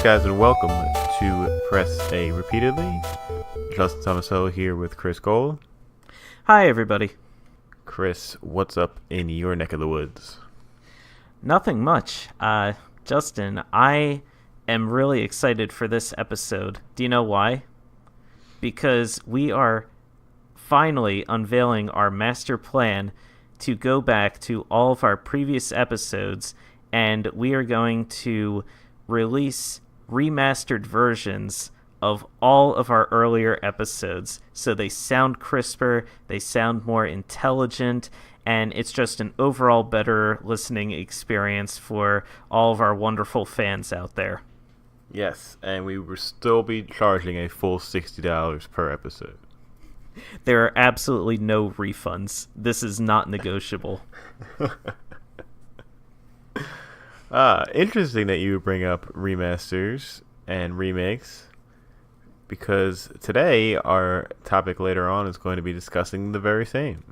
guys, and welcome to Press A Repeatedly. Justin Tomaso here with Chris Cole. Hi, everybody. Chris, what's up in your neck of the woods? Nothing much. Justin, I am really excited for this episode. Do you know why? Because we are finally unveiling our master plan to go back to all of our previous episodes, and we are going to release remastered versions of all of our earlier episodes, so they sound crisper, they sound more intelligent, and it's just an overall better listening experience for all of our wonderful fans out there. Yes, and we will still be charging a full $60 per episode. There are absolutely no refunds. This is not negotiable. Interesting that you bring up remasters and remakes, because today our topic later on is going to be discussing the very same.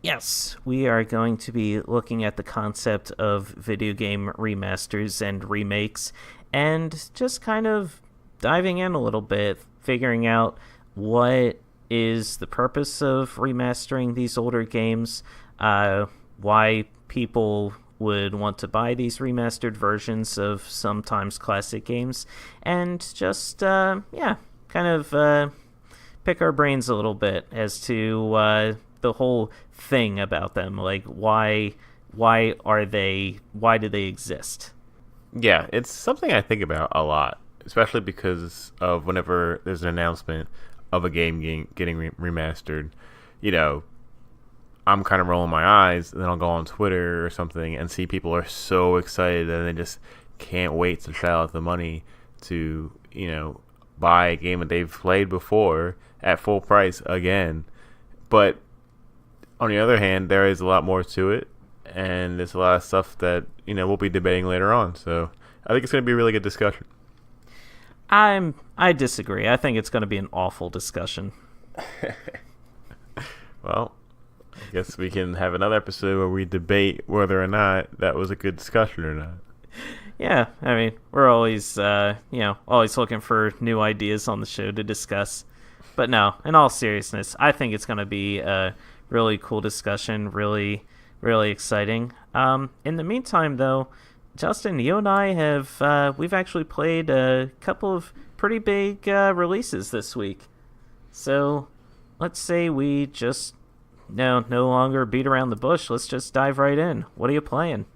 Yes, we are going to be looking at the concept of video game remasters and remakes, and just kind of diving in a little bit, figuring out what is the purpose of remastering these older games, why people would want to buy these remastered versions of sometimes classic games, and just, kind of pick our brains a little bit as to the whole thing about them. Like, why do they exist? Yeah, it's something I think about a lot, especially because of whenever there's an announcement of a game getting remastered, you know, I'm kind of rolling my eyes, and then I'll go on Twitter or something and see people are so excited and they just can't wait to shell out the money to, you know, buy a game that they've played before at full price again. But on the other hand, there is a lot more to it, and there's a lot of stuff that, you know, we'll be debating later on. So I think it's going to be a really good discussion. I disagree. I think it's going to be an awful discussion. Well, I guess we can have another episode where we debate whether or not that was a good discussion or not. Yeah, I mean, we're always, always looking for new ideas on the show to discuss. But no, in all seriousness, I think it's going to be a really cool discussion, really, really exciting. In the meantime, though, Justin, you and I we've actually played a couple of pretty big releases this week. So let's say we just no longer beat around the bush. Let's just dive right in. What are you playing?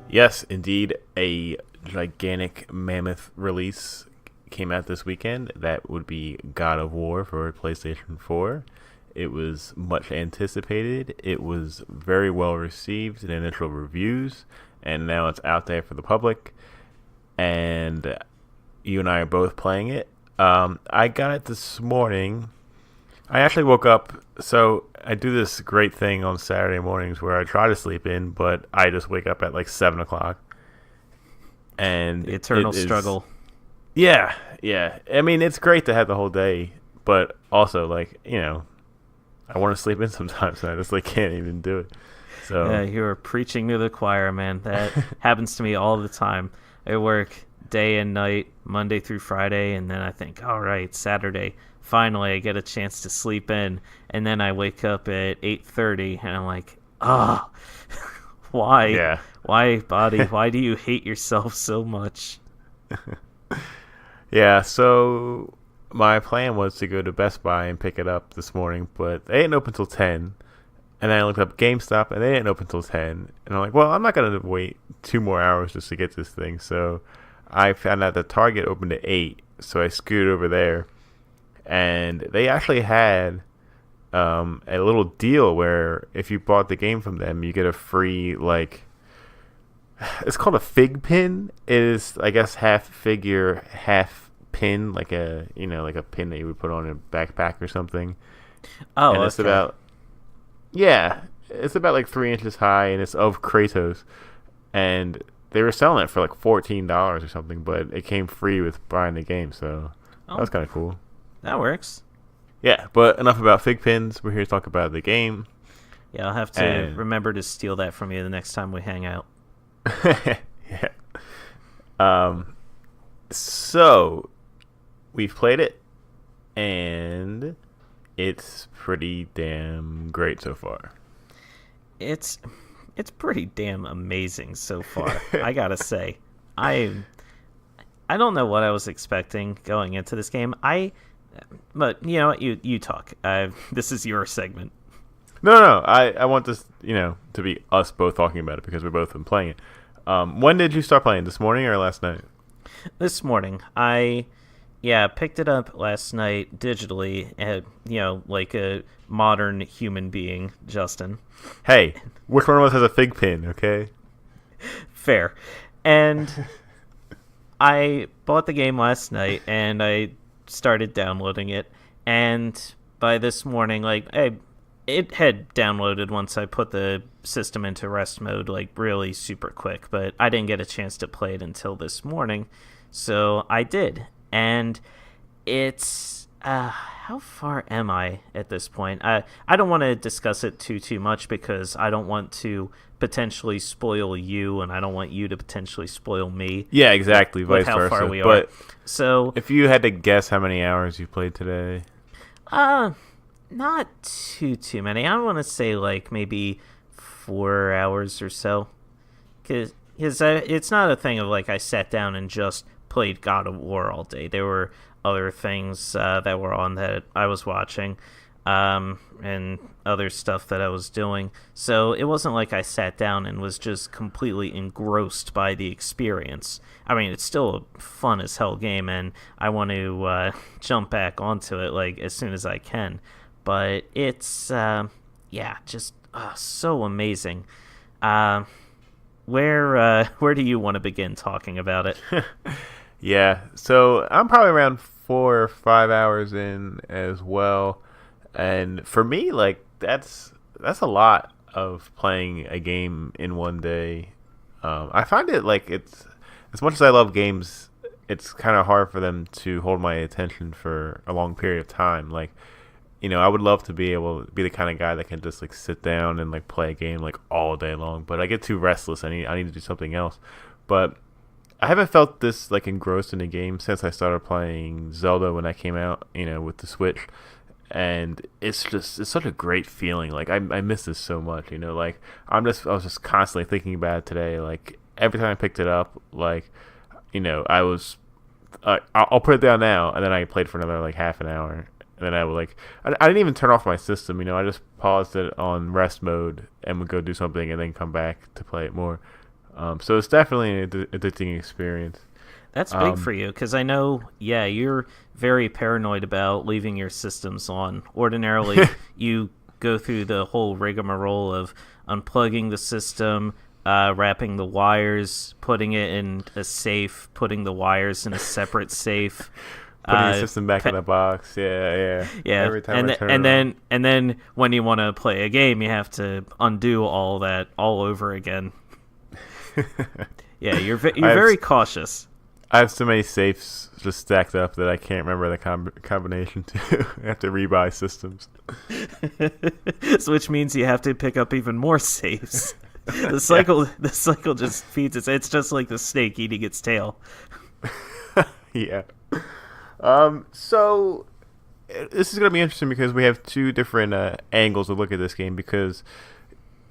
Yes, indeed, a gigantic mammoth release came out this weekend. That would be God of War for PlayStation 4. It was much anticipated. It was very well received in initial reviews, and now it's out there for the public. And you and I are both playing it. I got it this morning. I actually woke up, so I do this great thing on Saturday mornings where I try to sleep in, but I just wake up at like 7 o'clock. And the eternal struggle. Yeah. I mean, it's great to have the whole day, but also, like, you know, I want to sleep in sometimes, and I just like can't even do it. So yeah, you're preaching to the choir, man. That happens to me all the time. I work day and night, Monday through Friday, and then I think, all right, Saturday, finally I get a chance to sleep in, and then I wake up at 8:30, and I'm like, why? Yeah. Why, body? Why do you hate yourself so much? Yeah, so my plan was to go to Best Buy and pick it up this morning, but they didn't open until 10. And then I looked up GameStop, and they didn't open until 10. And I'm like, well, I'm not going to wait 2 more hours just to get this thing. So I found out that Target opened at 8, so I scooted over there. And they actually had a little deal where if you bought the game from them, you get a free, it's called a fig pin. It is, I guess, half figure, half pin, like a pin that you would put on a backpack or something. Oh, and it's about like 3 inches high, and it's of Kratos, and they were selling it for like $14 or something, but it came free with buying the game, so that was kind of cool. That works. Yeah, but enough about fig pins. We're here to talk about the game. Yeah, I'll have to remember to steal that from you the next time we hang out. Yeah. Um, so we've played it, and it's pretty damn great so far. It's pretty damn amazing so far. I gotta say, I don't know what I was expecting going into this game. But you know what? You talk. This is your segment. No. I want this, to be us both talking about it because we've both been playing it. When did you start playing? This morning or last night? This morning, I picked it up last night digitally. Like a modern human being, Justin. Hey, which one of us has a fig pin? Okay. Fair. And I bought the game last night, and I started downloading it. And by this morning, it had downloaded once I put the system into rest mode, really super quick. But I didn't get a chance to play it until this morning, so I did. And it's how far am I at this point? I don't want to discuss it too much because I don't want to potentially spoil you, and I don't want you to potentially spoil me. Yeah, exactly. Vice how versa. Far we but are. So, if you had to guess how many hours you played today, not too many. I want to say maybe 4 hours or so, because it's not a thing of I sat down and just played God of War all day. There were other things that were on that I was watching, and other stuff that I was doing. So it wasn't like I sat down and was just completely engrossed by the experience. I mean, it's still a fun as hell game, and I want to jump back onto it as soon as I can. But it's just so amazing. Where do you want to begin talking about it? Yeah, so I'm probably around 4 or 5 hours in as well, and for me, that's a lot of playing a game in one day. I find it it's, as much as I love games, it's kind of hard for them to hold my attention for a long period of time. I would love to be able to be the kind of guy that can just sit down and play a game all day long, but I get too restless. I need to do something else. But I haven't felt this engrossed in a game since I started playing Zelda when that came out, with the Switch, and it's such a great feeling. I miss this so much, I was just constantly thinking about it today. Every time I picked it up, I was I'll put it down now, and then I played for another half an hour, and then I would I didn't even turn off my system, I just paused it on rest mode and would go do something and then come back to play it more. So it's definitely an addicting experience. That's big for you, because I know, you're very paranoid about leaving your systems on. Ordinarily, you go through the whole rigmarole of unplugging the system, wrapping the wires, putting it in a safe, putting the wires in a separate safe. Putting the system back in the box, yeah. Every time and then when you want to play a game, you have to undo all that all over again. Yeah, you're very cautious. I have so many safes just stacked up that I can't remember the combination to. I have to rebuy systems. So which means you have to pick up even more safes. The cycle just feeds it. It's just like the snake eating its tail. Yeah. So this is going to be interesting because we have two different angles to look at this game, because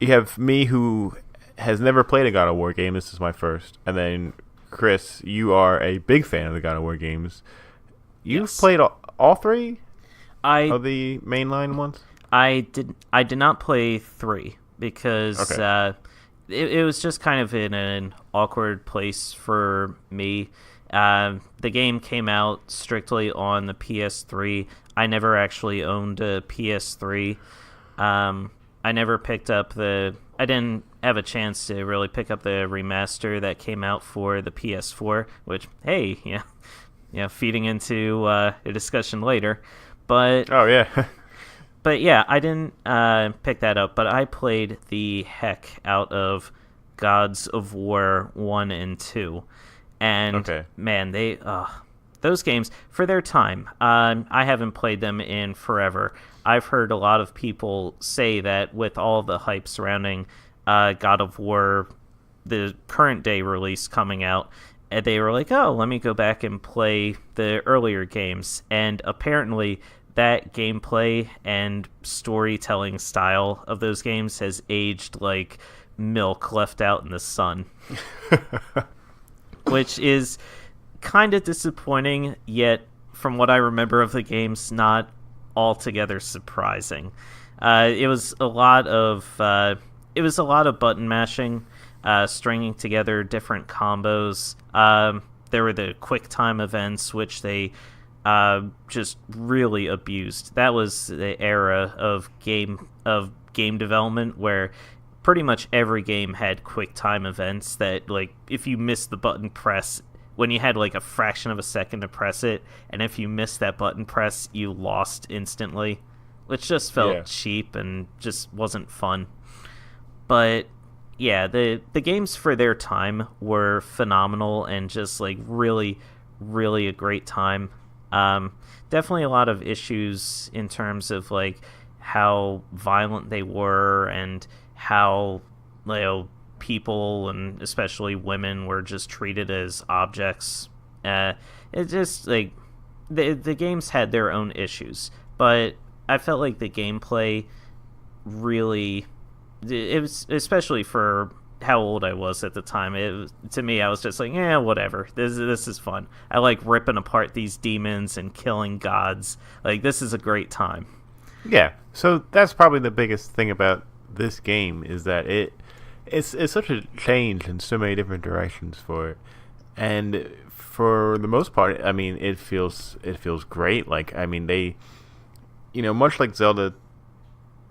you have me who has never played a God of War game. This is my first. And then Chris, you are a big fan of the God of War games. You've played all three of the mainline ones? I did not play 3 because it was just kind of in an awkward place for me. The game came out strictly on the PS3. I never actually owned a PS3. I never picked up I didn't have a chance to really pick up the remaster that came out for the PS4, which, hey, feeding into a discussion later. But but yeah, I didn't pick that up, but I played the heck out of Gods of War 1 and 2. And man, those games, for their time, I haven't played them in forever. I've heard a lot of people say that with all the hype surrounding God of War the current day release coming out, and they were like, oh, let me go back and play the earlier games. And apparently that gameplay and storytelling style of those games has aged like milk left out in the sun. Which is kind of disappointing, yet from what I remember of the games, not altogether surprising. It was a lot of button mashing, stringing together different combos. There were the quick time events, which they just really abused. That was the era of game development where pretty much every game had quick time events that, like, if you missed the button press, when you had like a fraction of a second to press it, and if you missed that button press, you lost instantly, which just felt cheap and just wasn't fun. But yeah, the games for their time were phenomenal and just like really, really a great time. Definitely a lot of issues in terms of like how violent they were and how, you know, people and especially women were just treated as objects. It just like the games had their own issues, but I felt like the gameplay really, it was, especially for how old I was at the time, to me, I was just like, yeah, whatever. This is fun. I like ripping apart these demons and killing gods. Like, this is a great time. Yeah. So that's probably the biggest thing about this game, is that it's such a change in so many different directions for it, and for the most part, I mean, it feels great. Like, I mean, they, you know, much like Zelda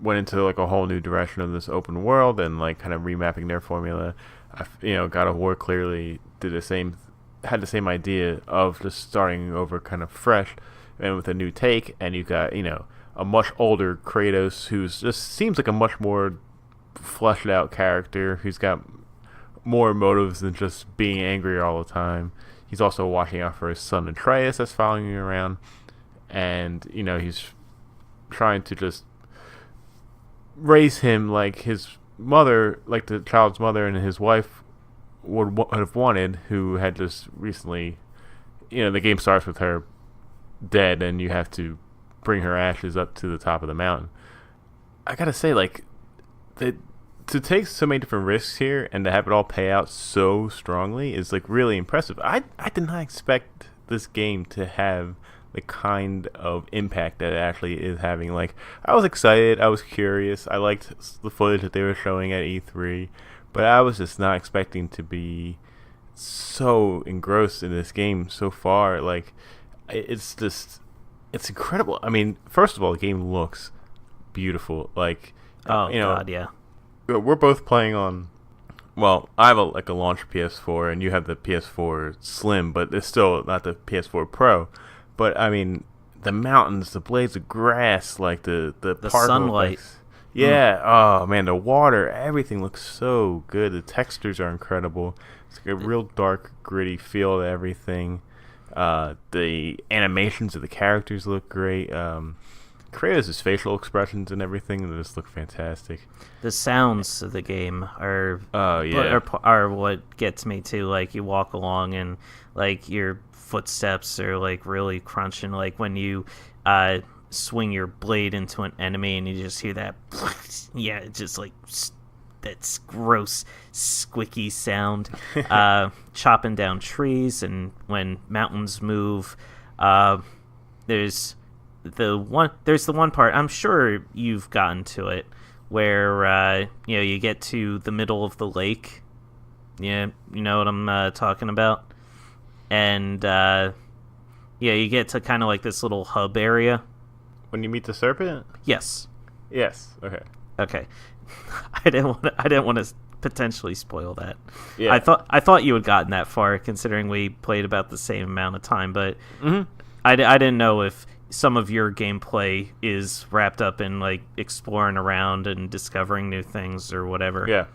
went into like a whole new direction of this open world and like kind of remapping their formula. You know, God of War clearly had the same idea of just starting over kind of fresh and with a new take. And you got, you know, a much older Kratos who's just seems like a much more fleshed out character who's got more motives than just being angry all the time. He's also watching out for his son Atreus that's following you around, and you know, he's trying to just raise him like his mother, like the child's mother and his wife would have wanted, who had just recently, you know, the game starts with her dead and you have to bring her ashes up to the top of the mountain. I gotta say, like, to take so many different risks here and to have it all pay out so strongly is like really impressive. I did not expect this game to have the kind of impact that it actually is having. Like, I was excited, I was curious, I liked the footage that they were showing at E3, but I was just not expecting to be so engrossed in this game so far. Like, it's incredible. I mean, first of all, the game looks beautiful. Like, oh, you know, God, yeah. We're both playing on, well, I have a launch PS4 and you have the PS4 Slim, but it's still not the PS4 Pro. But I mean, the mountains, the blades of grass, like the sunlight. Effects. Yeah. Oh man, the water, everything looks so good. The textures are incredible. It's like a real dark, gritty feel to everything. The animations of the characters look great. Kratos' facial expressions and everything, they just look fantastic. The sounds of the game are what gets me too. Like, you walk along and like your footsteps are like really crunching. Like when you swing your blade into an enemy and you just hear that, yeah, it's just like that's gross squicky sound. Chopping down trees, and when mountains move, there's the one part, I'm sure you've gotten to it, where you know, you get to the middle of the lake. Yeah, you know what I'm talking about. And yeah, you get to kind of like this little hub area. When you meet the serpent? Yes. Yes. Okay. I didn't want to potentially spoil that. Yeah. I thought you had gotten that far, considering we played about the same amount of time, but I didn't know if some of your gameplay is wrapped up in like exploring around and discovering new things or whatever. Yeah.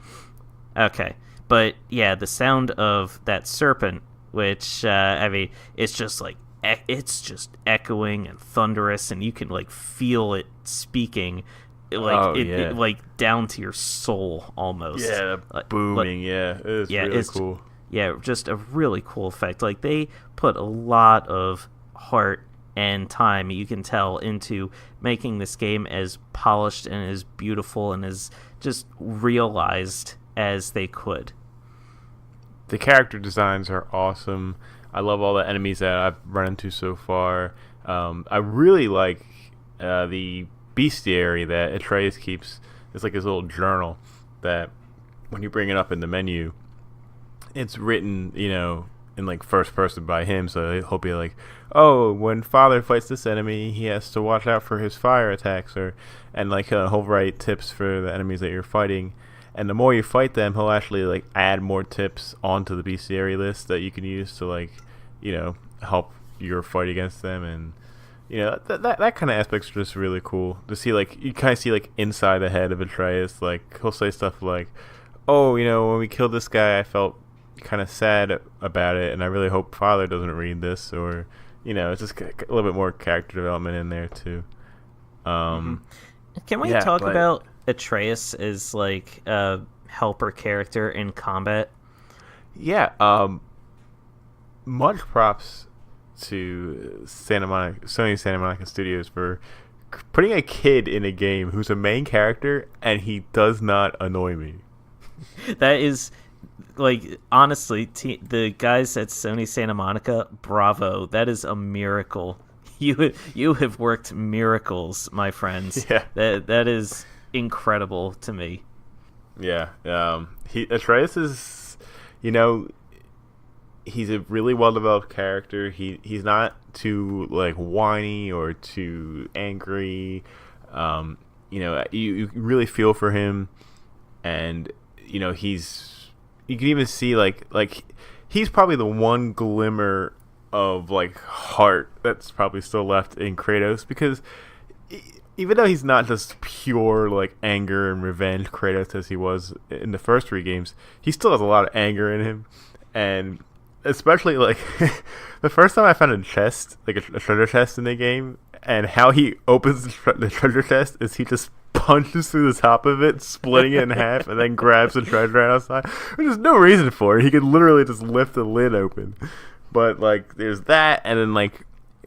Okay. But yeah, the sound of that serpent, which I mean, it's just like it's just echoing and thunderous, and you can like feel it speaking Oh it yeah, like down to your soul almost. yeah, booming. Yeah, it's really cool. Yeah, just a really cool effect. Like they put a lot of heart and time, you can tell, into making this game as polished and as beautiful and as just realized as they could. The character designs are awesome. I love all the enemies that I've run into so far. I really like the bestiary that Atreus keeps. It's like his little journal that when you bring it up in the menu, it's written, in like first person by him. So he'll be like, "Oh, when Father fights this enemy, he has to watch out for his fire attacks," and like he'll write tips for the enemies that you're fighting. And the more you fight them, he'll actually like add more tips onto the bestiary list that you can use to like, help your fight against them. And that kind of aspect's just really cool to see. Like you kind of see like inside the head of Atreus. Like he'll say stuff like, "Oh, when we killed this guy, I felt kind of sad about it, and I really hope Father doesn't read this." Or it's just a little bit more character development in there too. Can we talk about Atreus as like a helper character in combat? Yeah. Much props to Sony Santa Monica Studios for putting a kid in a game who's a main character and he does not annoy me. That is, like, honestly, the guys at Sony Santa Monica, bravo. That is a miracle. You have worked miracles, my friends. Yeah. That is incredible to me. Yeah. Atreus is, he's a really well developed character. He's not too like whiny or too angry. You really feel for him, and you can even see like he's probably the one glimmer of like heart that's probably still left in Kratos, because even though he's not just pure like anger and revenge Kratos as he was in the first 3 games, he still has a lot of anger in him. And especially like the first time I found a chest, like a treasure chest in the game, and how he opens the treasure chest is he just punches through the top of it, splitting it in half, and then grabs the treasure outside. There's no reason for it. He could literally just lift the lid open. But like there's that, and then like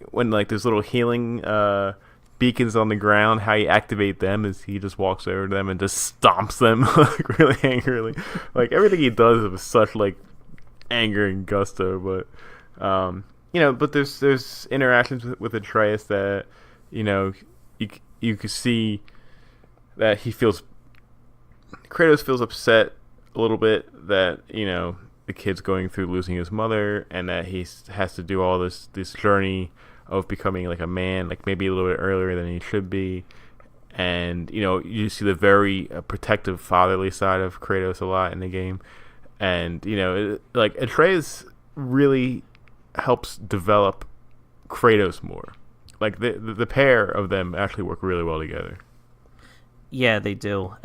when like there's little healing beacons on the ground, how you activate them is he just walks over to them and just stomps them like really angrily. Like everything he does is with such like anger and gusto. But but there's interactions with Atreus that you could see that Kratos feels upset a little bit that the kid's going through losing his mother, and that he has to do all this journey of becoming like a man, like maybe a little bit earlier than he should be. And you see the very protective fatherly side of Kratos a lot in the game. And like Atreus really helps develop Kratos more. Like the pair of them actually work really well together. Yeah, they do.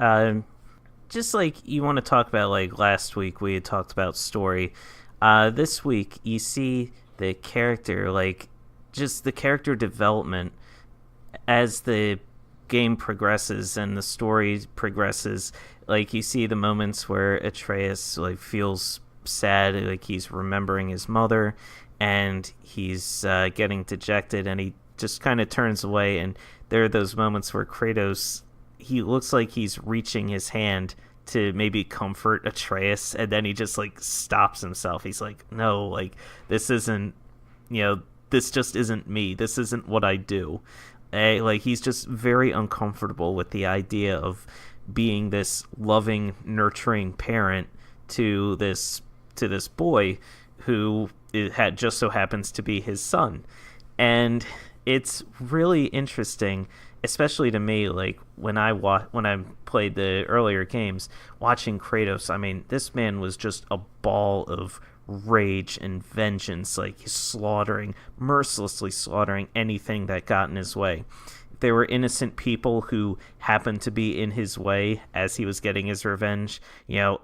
Just like you want to talk about, like last week we had talked about story. This week you see the character, like just the character development as the game progresses and the story progresses. Like you see the moments where Atreus like feels sad, like he's remembering his mother, and he's getting dejected, and he just kind of turns away. And there are those moments where Kratos, he looks like he's reaching his hand to maybe comfort Atreus, and then he just like stops himself. He's like, no, like this isn't, this just isn't me. This isn't what I do. Like he's just very uncomfortable with the idea of being this loving, nurturing parent to this boy who just so happens to be his son. And it's really interesting, especially to me, like when I played the earlier games, watching Kratos. I mean, this man was just a ball of rage and vengeance, like mercilessly slaughtering anything that got in his way. There were innocent people who happened to be in his way as he was getting his revenge.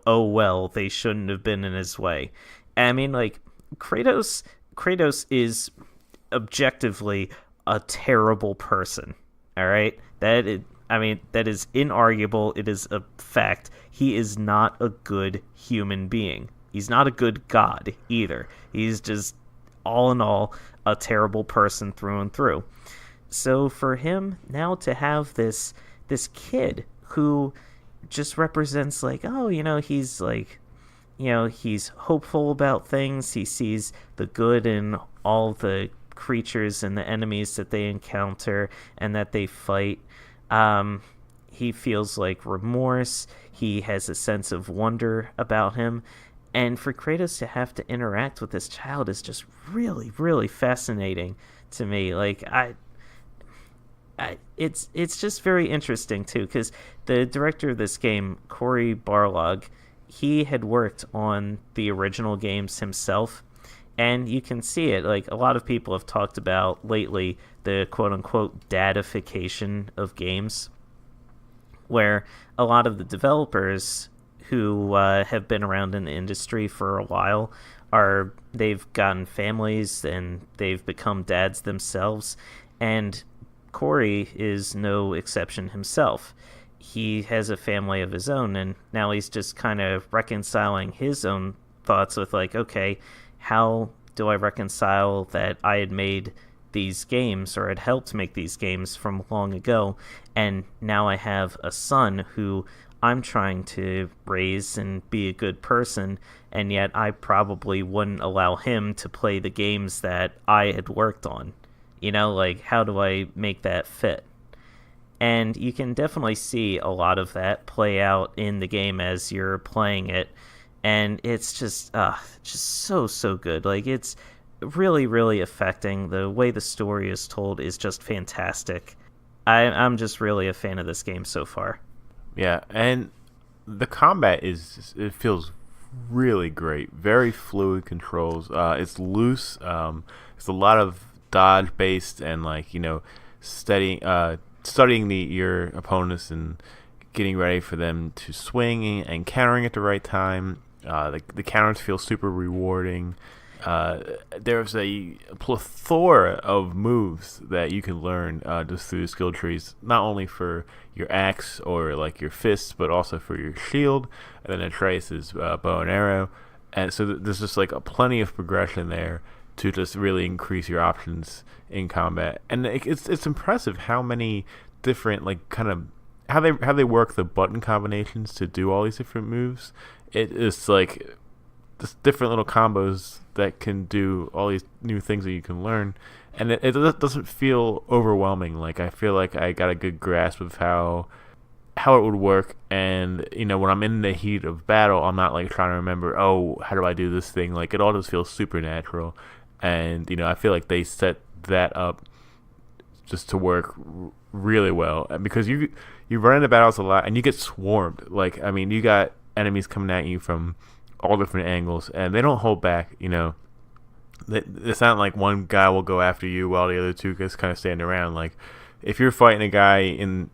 Oh well, they shouldn't have been in his way. I mean, like Kratos is objectively a terrible person. All right, I mean, that is inarguable. It is a fact. He is not a good human being. He's not a good god either. He's just, all in all, a terrible person through and through. So for him now to have this kid who just represents like, oh, he's like, he's hopeful about things. He sees the good in all the creatures and the enemies that they encounter and that they fight. He feels like remorse. He has a sense of wonder about him. And for Kratos to have to interact with this child is just really, really fascinating to me. Like, it's just very interesting too, because the director of this game, Cory Barlog, he had worked on the original games himself, and you can see it. Like, a lot of people have talked about lately the quote-unquote dadification of games, where a lot of the developers who have been around in the industry for a while they've gotten families and they've become dads themselves, and Cory is no exception himself. He has a family of his own, and now he's just kind of reconciling his own thoughts with like, okay, how do I reconcile that I had made these games or had helped make these games from long ago, and now I have a son who I'm trying to raise and be a good person, and yet I probably wouldn't allow him to play the games that I had worked on. Like, how do I make that fit? And you can definitely see a lot of that play out in the game as you're playing it. And it's just so good. Like, it's really, really affecting. The way the story is told is just fantastic. I'm just really a fan of this game so far. Yeah, and the combat it feels really great. Very fluid controls. It's loose. It's a lot of dodge based and studying your opponents and getting ready for them to swing and countering at the right time. The counters feel super rewarding. There's a plethora of moves that you can learn just through the skill trees, not only for your axe or like your fists, but also for your shield, and then Atreus' bow and arrow. And so there's just like plenty of progression there to just really increase your options in combat. And it's impressive how many different how they work the button combinations to do all these different moves. It is like just different little combos that can do all these new things that you can learn, and it doesn't feel overwhelming. Like, I feel like I got a good grasp of how it would work, and when I'm in the heat of battle, I'm not like trying to remember, oh, how do I do this thing? Like, it all just feels supernatural, and I feel like they set that up just to work really well, because you run into battles a lot and you get swarmed. Like, I mean, you got enemies coming at you from all different angles, and they don't hold back. It's not like one guy will go after you while the other two just kind of stand around. Like, if you're fighting a guy and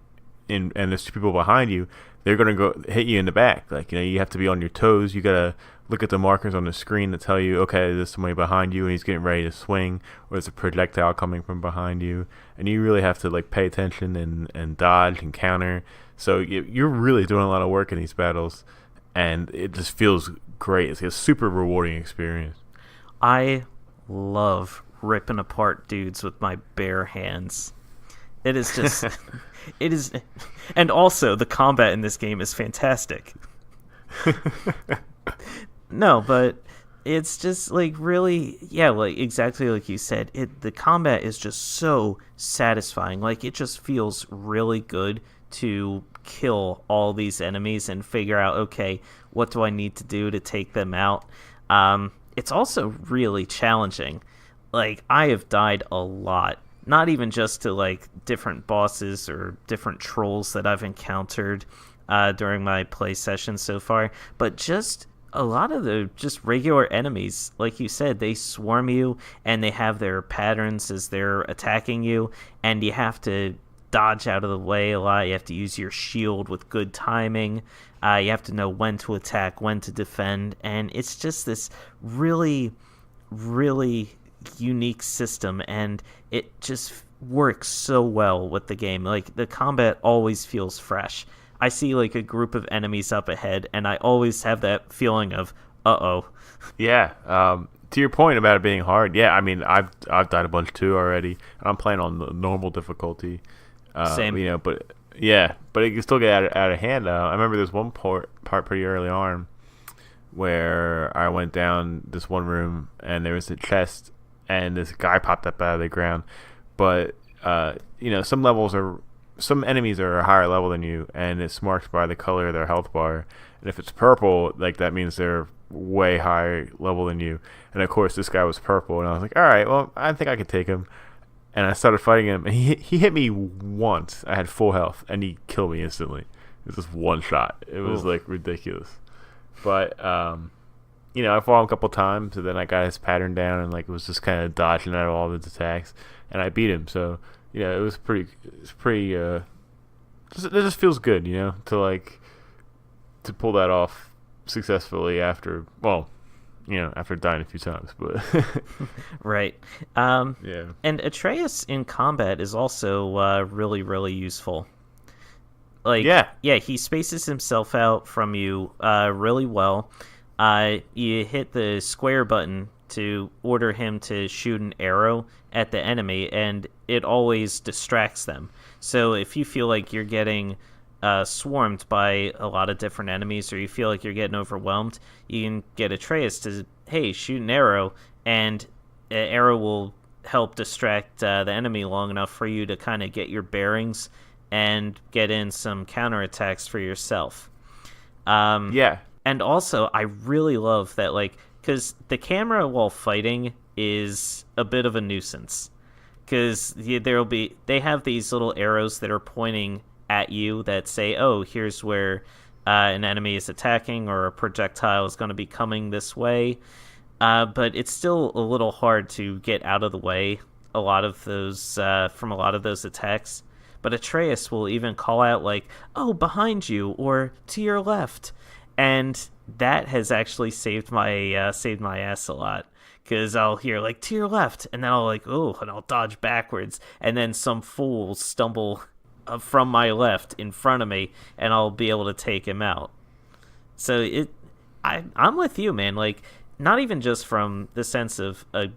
there's two people behind you, they're gonna go hit you in the back. Like, you have to be on your toes. You gotta look at the markers on the screen that tell you, okay, there's somebody behind you and he's getting ready to swing, or there's a projectile coming from behind you, and you really have to pay attention and dodge and counter. So you're really doing a lot of work in these battles, and it just feels great. It's a super rewarding experience. I love ripping apart dudes with my bare hands. It is just it is, and also the combat in this game is fantastic. No, but it's just really, exactly like you said, the combat is just so satisfying. Like, it just feels really good to kill all these enemies and figure out, okay, what do I need to do to take them out? It's also really challenging. Like, I have died a lot, not even just to different bosses or different trolls that I've encountered during my play session so far, but just a lot of the just regular enemies. Like you said, they swarm you and they have their patterns as they're attacking you, and you have to dodge out of the way a lot. You have to use your shield with good timing. You have to know when to attack, when to defend, and it's just this really, really unique system, and it just works so well with the game. Like, the combat always feels fresh. I see like a group of enemies up ahead, and I always have that feeling of, uh-oh. Yeah. To your point about it being hard, yeah, I mean, I've died a bunch too already. I'm playing on the normal difficulty. Same. But yeah, but it can still get out of hand. I remember there's one part pretty early on where I went down this one room and there was a chest and this guy popped up out of the ground. But some enemies are a higher level than you, and it's marked by the color of their health bar. And if it's purple, like that means they're way higher level than you. And of course, this guy was purple, and I was like, all right, well, I think I could take him. And I started fighting him, and he hit me once. I had full health, and he killed me instantly. It was just one shot. It was like ridiculous. But I fought him a couple times, and then I got his pattern down, and like it was just kind of dodging out of all of his attacks, and I beat him. So it was pretty. It just feels good, to pull that off successfully after dying a few times, but right. Yeah. And Atreus in combat is also really, really useful. Like, yeah, he spaces himself out from you really well. You hit the square button to order him to shoot an arrow at the enemy, and it always distracts them. So if you feel like you're getting swarmed by a lot of different enemies, or you feel like you're getting overwhelmed, you can get Atreus to, hey, shoot an arrow, and an arrow will help distract the enemy long enough for you to kind of get your bearings and get in some counterattacks for yourself. Yeah. And also, I really love that, like, because the camera while fighting is a bit of a nuisance. Because they have these little arrows that are pointing at you that say, oh, here's where an enemy is attacking, or a projectile is going to be coming this way. But it's still a little hard to get out of the way from a lot of those attacks. But Atreus will even call out like, oh, behind you, or to your left. And that has actually saved my ass a lot. Because I'll hear like, to your left, and then I'll like, oh, and I'll dodge backwards. And then some fool will stumble from my left in front of me, and I'll be able to take him out. So I'm with you, man. Like, not even just from the sense of a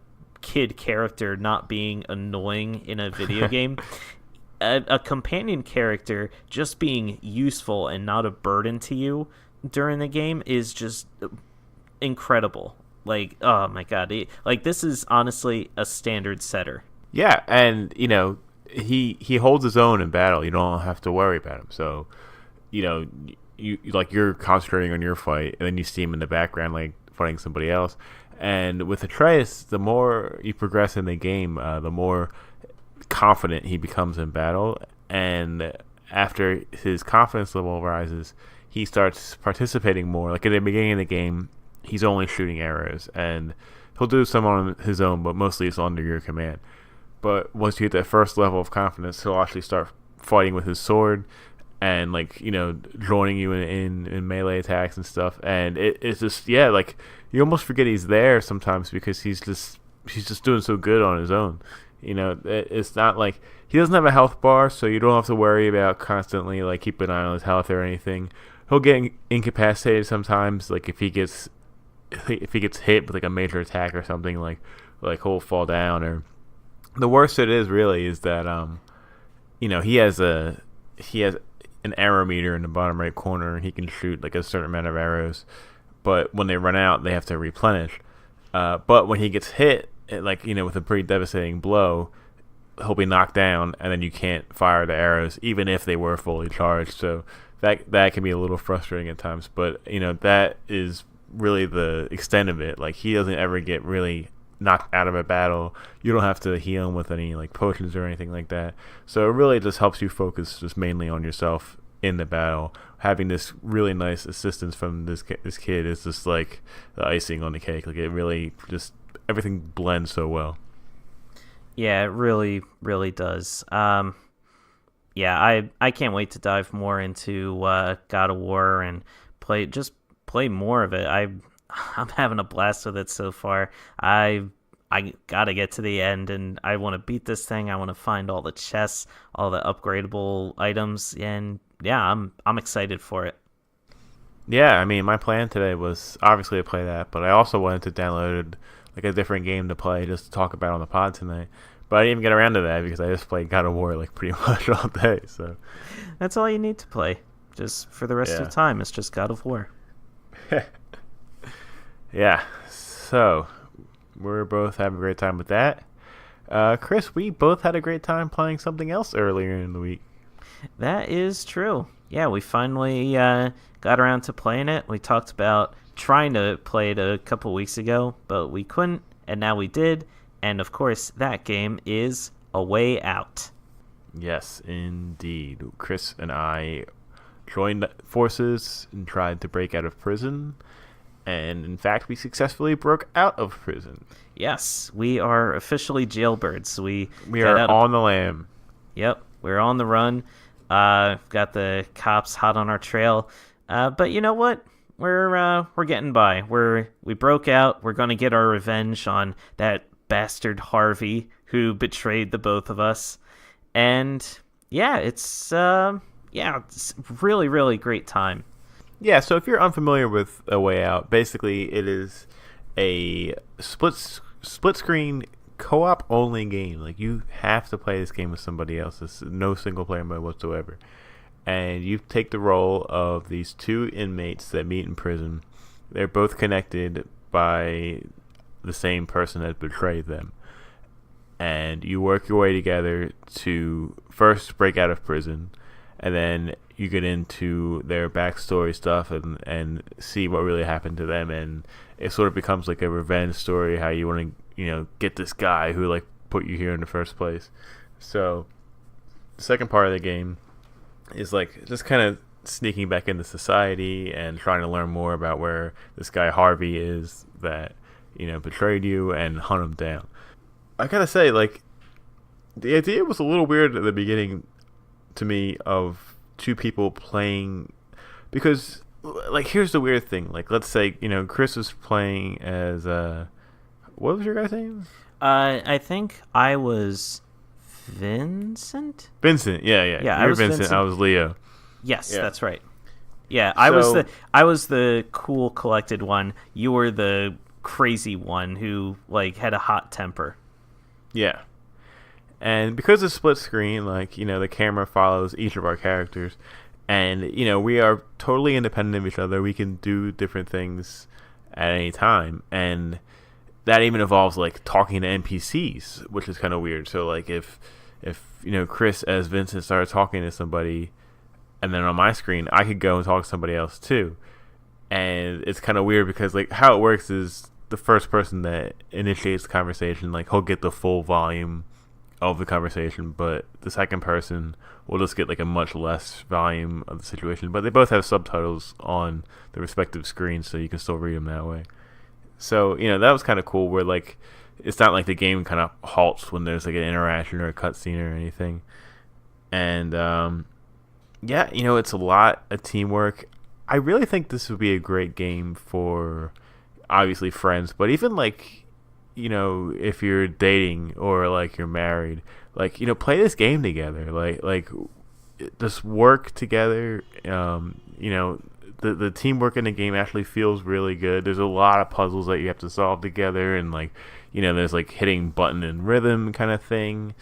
kid character not being annoying in a video game. A companion character just being useful and not a burden to you during the game is just incredible. Like, oh my god, this is honestly a standard setter. Yeah, and he holds his own in battle. You don't have to worry about him. So, you're concentrating on your fight, and then you see him in the background like fighting somebody else. And with Atreus, the more you progress in the game, the more confident he becomes in battle, and after his confidence level rises, he starts participating more. Like at the beginning of the game, he's only shooting arrows, and he'll do some on his own, but mostly it's under your command. But once you hit that first level of confidence, he'll actually start fighting with his sword and joining you in melee attacks and stuff. And it's just like you almost forget he's there sometimes because he's just doing so good on his own. It's not like he doesn't have a health bar, so you don't have to worry about constantly like keeping an eye on his health or anything. He'll get incapacitated sometimes, like if he gets hit with like a major attack or something, like he'll fall down. Or the worst it is really is that he has an arrow meter in the bottom right corner, and he can shoot like a certain amount of arrows, but when they run out, they have to replenish. But when he gets hit, with a pretty devastating blow, he'll be knocked down, and then you can't fire the arrows even if they were fully charged. So that can be a little frustrating at times, but that is really the extent of it. Like, he doesn't ever get really knocked out of a battle. You don't have to heal him with any like potions or anything like that. So it really just helps you focus just mainly on yourself in the battle. Having this really nice assistance from this kid is just like the icing on the cake. Like, it really just everything blends so well. Yeah, it really, really does. Yeah, I can't wait to dive more into God of War and play more of it. I'm having a blast with it so far. I I gotta get to the end, and I want to beat this thing. I want to find all the chests, all the upgradable items, and yeah, I'm excited for it. Yeah, I mean, my plan today was obviously to play that, but I also wanted to download like a different game to play just to talk about on the pod tonight. But I didn't even get around to that because I just played God of War like pretty much all day. So that's all you need to play. Just for the rest of the time, it's just God of War. Yeah. So we're both having a great time with that. Chris, we both had a great time playing something else earlier in the week. That is true. Yeah, we finally got around to playing it. We talked about trying to play it a couple weeks ago, but we couldn't, and now we did. And of course, that game is A Way Out. Yes, indeed. Chris and I joined forces and tried to break out of prison. And in fact, we successfully broke out of prison. Yes, we are officially jailbirds. We are on the lam. Yep, we're on the run. Got the cops hot on our trail. But you know what? We're getting by. We broke out. We're gonna get our revenge on that bastard Harvey who betrayed the both of us. And yeah, it's really, really great time. Yeah, so if you're unfamiliar with A Way Out, basically it is a split screen co-op only game. Like, you have to play this game with somebody else. It's no single player mode whatsoever. And you take the role of these two inmates that meet in prison. They're both connected by the same person that betrayed them. And you work your way together to first break out of prison, and then you get into their backstory stuff and see what really happened to them, and it sort of becomes like a revenge story, how you want to, get this guy who like put you here in the first place. So the second part of the game is like just kind of sneaking back into society and trying to learn more about where this guy Harvey is that, betrayed you, and hunt him down. I gotta say, like, the idea was a little weird at the beginning to me of two people playing, because like, here's the weird thing. Like, let's say, Chris was playing as what was your guy's name? I think I was Vincent. Yeah. You were Vincent. I was Leo. Yes, yeah. That's right. Yeah, I was the cool, collected one. You were the crazy one who like had a hot temper. Yeah. And because it's split screen, like, the camera follows each of our characters, and, we are totally independent of each other. We can do different things at any time, and that even involves, like, talking to NPCs, which is kind of weird. So, like, if Chris as Vincent started talking to somebody, and then on my screen, I could go and talk to somebody else, too. And it's kind of weird because, like, how it works is the first person that initiates the conversation, like, he'll get the full volume of the conversation, but the second person will just get like a much less volume of the situation. But they both have subtitles on the respective screens, so you can still read them that way. So, that was kind of cool, where like it's not like the game kind of halts when there's like an interaction or a cutscene or anything. And it's a lot of teamwork. I really think this would be a great game for obviously friends, but even like, if you're dating or like you're married, like, play this game together, like just work together. The teamwork in the game actually feels really good. There's a lot of puzzles that you have to solve together, and like, there's like hitting button and rhythm kind of thing.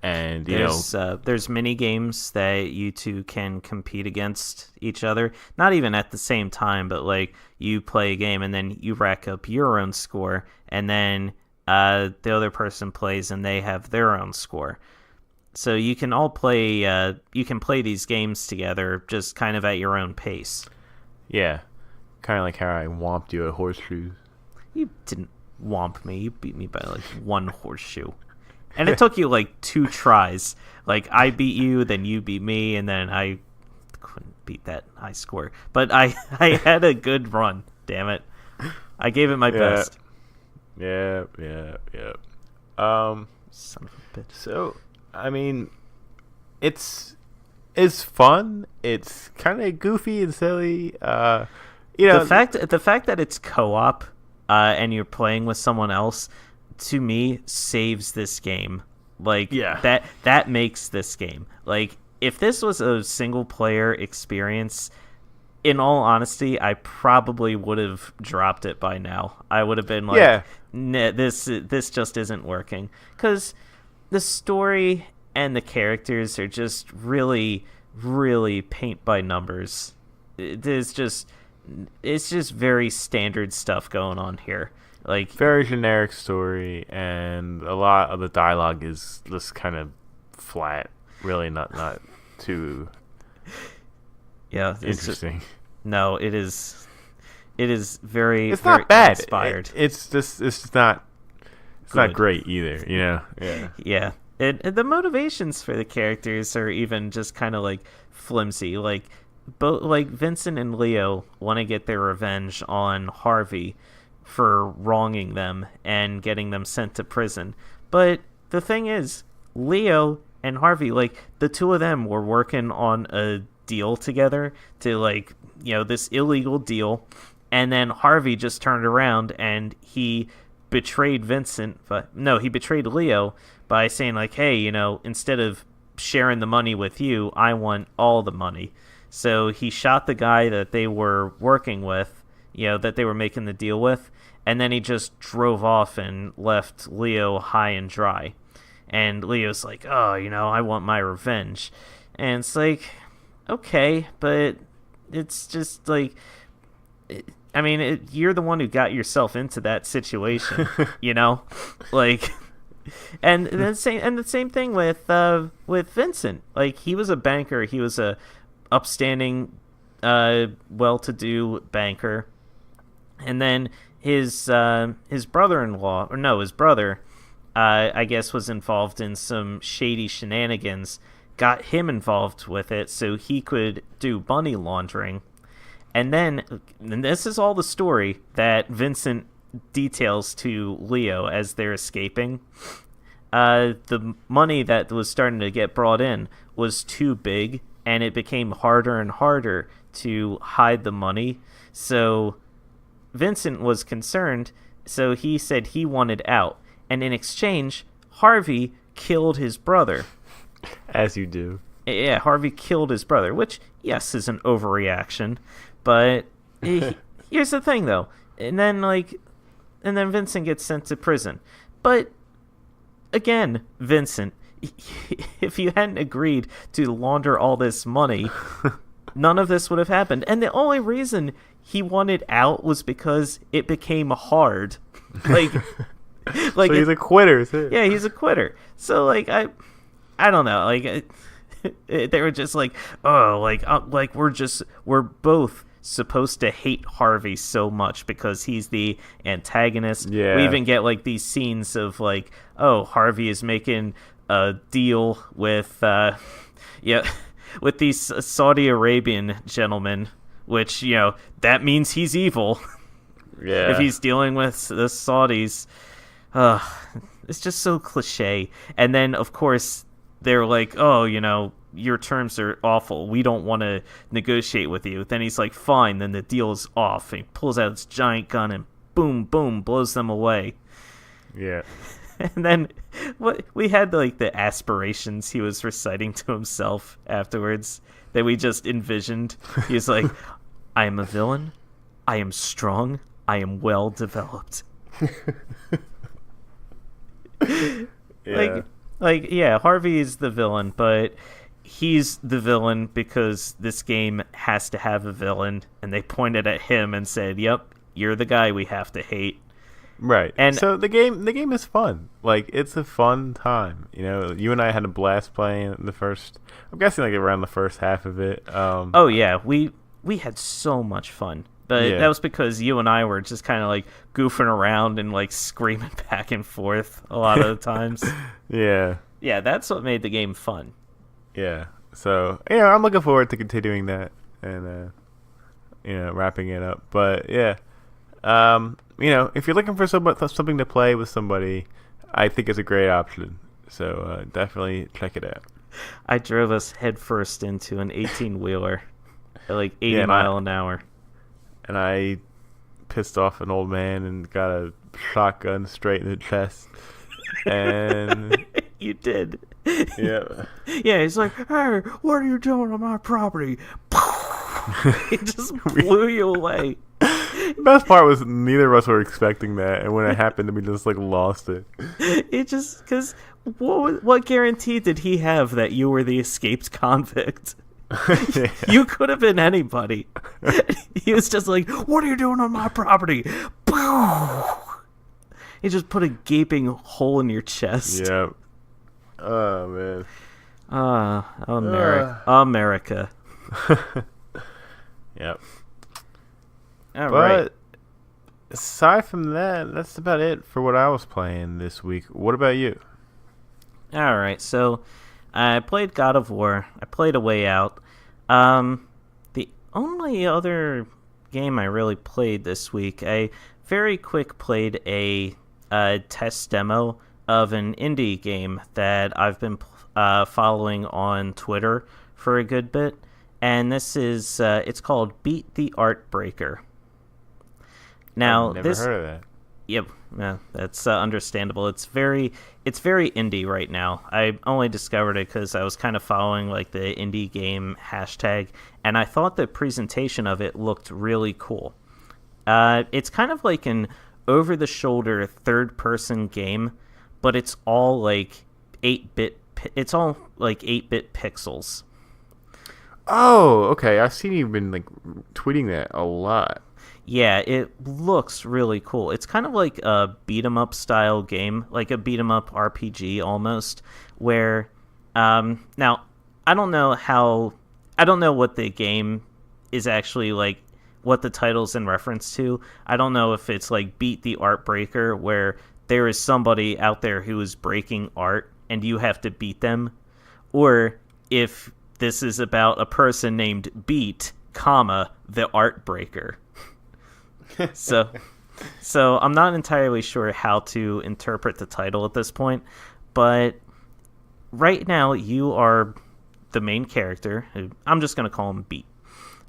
And there's mini games that you two can compete against each other, not even at the same time, but like you play a game and then you rack up your own score, and then the other person plays and they have their own score. So you can all play. You can play these games together, just kind of at your own pace. Yeah, kind of like how I whomped you at horseshoes. You didn't whomp me. You beat me by like one horseshoe. And it took you like 2 tries. Like, I beat you, then you beat me, and then I couldn't beat that high score. But I had a good run, damn it. I gave it my best. Yeah. Son of a bitch. So, I mean, it's fun. It's kind of goofy and silly. The fact that it's co-op and you're playing with someone else to me, saves this game. Like, Yeah. that makes this game. Like, if this was a single-player experience, in all honesty, I probably would have dropped it by now. I would have been like, nah, this just isn't working. Because the story and the characters are just really, really paint by numbers. It's just very standard stuff going on here. Like, very generic story, and a lot of the dialogue is just kind of flat. Really not too interesting. No, it is very. It's very not bad. Inspired. It's just not. It's not great either. Yeah. Yeah. And the motivations for the characters are even just kind of like flimsy. Like Vincent and Leo want to get their revenge on Harvey for wronging them and getting them sent to prison. But the thing is, Leo and Harvey, like, the two of them were working on a deal together to, like, this illegal deal, and then Harvey just turned around and he betrayed he betrayed Leo by saying, like, hey, instead of sharing the money with you, I want all the money. So he shot the guy that they were working with, that they were making the deal with, and then he just drove off and left Leo high and dry. And Leo's like, oh, I want my revenge. And it's like, okay, but it's just like, you're the one who got yourself into that situation, like, and the same thing with Vincent. Like, he was a banker. He was a upstanding, well-to-do banker, and then his brother-in-law, his brother, I guess, was involved in some shady shenanigans, got him involved with it so he could do money laundering. And this is all the story that Vincent details to Leo as they're escaping. The money that was starting to get brought in was too big, and it became harder and harder to hide the money. So Vincent was concerned, so he said he wanted out. And in exchange, Harvey killed his brother. As you do. Yeah, Harvey killed his brother, which, yes, is an overreaction. But here's the thing, though. And then Vincent gets sent to prison. But, again, Vincent, if you hadn't agreed to launder all this money, none of this would have happened. And the only reason he wanted out was because it became hard. Like, so he's a quitter, too. Yeah, he's a quitter. So, like, I don't know. Like, they were just like, oh, like we're both supposed to hate Harvey so much because he's the antagonist. Yeah. We even get, like, these scenes of, like, oh, Harvey is making a deal with, with these Saudi Arabian gentlemen, which, that means he's evil. Yeah. If he's dealing with the Saudis. It's just so cliche. And then, of course, they're like, oh, your terms are awful. We don't want to negotiate with you. Then he's like, fine, then the deal is off. And he pulls out his giant gun and boom, boom, blows them away. Yeah. And then we had, like, the aspirations he was reciting to himself afterwards that we just envisioned. He was like, I am a villain. I am strong. I am well developed. Yeah. Yeah, Harvey is the villain, but he's the villain because this game has to have a villain, and they pointed at him and said, yep, you're the guy we have to hate. Right. And so the game is fun. Like, it's a fun time. You and I had a blast playing the first, I'm guessing, like, around the first half of it. Oh yeah, we had so much fun. But that was because you and I were just kind of, like, goofing around and, like, screaming back and forth a lot of the times. Yeah. Yeah, that's what made the game fun. Yeah. So, I'm looking forward to continuing that and, wrapping it up. But, yeah. If you're looking for something to play with somebody, I think it's a great option. So, definitely check it out. I drove us headfirst into an 18-wheeler at, like, 80 miles an hour. And I pissed off an old man and got a shotgun straight in the chest. And you did. Yeah. Yeah, he's like, "Hey, what are you doing on my property?" He just blew you away. The best part was neither of us were expecting that, and when it happened, we just like lost it. It just because what guarantee did he have that you were the escaped convict? Yeah. You could have been anybody. He was just like, "What are you doing on my property?" He just put a gaping hole in your chest. Yep. Oh man. America. Yep. All right. Aside from that, that's about it for what I was playing this week. What about you? All right. So I played God of War. I played A Way Out. The only other game I really played this week, I very quick played a test demo of an indie game that I've been following on Twitter for a good bit, and this is it's called Beat the Art Breaker. Now, I've never heard of that. Yep, yeah, that's understandable. It's very indie right now. I only discovered it because I was kind of following like the indie game hashtag, and I thought the presentation of it looked really cool. It's kind of like an over-the-shoulder third-person game, but it's all like 8-bit. It's all like 8-bit pixels. Oh, okay. I've seen you been like tweeting that a lot. Yeah, it looks really cool. It's kind of like a beat-em-up style game, like a beat-em-up RPG almost, where now I don't know what the game is actually like, what the title's in reference to. I don't know if it's like Beat the Art Breaker, where there is somebody out there who is breaking art and you have to beat them, or if this is about a person named Beat, the Art Breaker. So I'm not entirely sure how to interpret the title at this point, but right now you are the main character. I'm just going to call him Beat.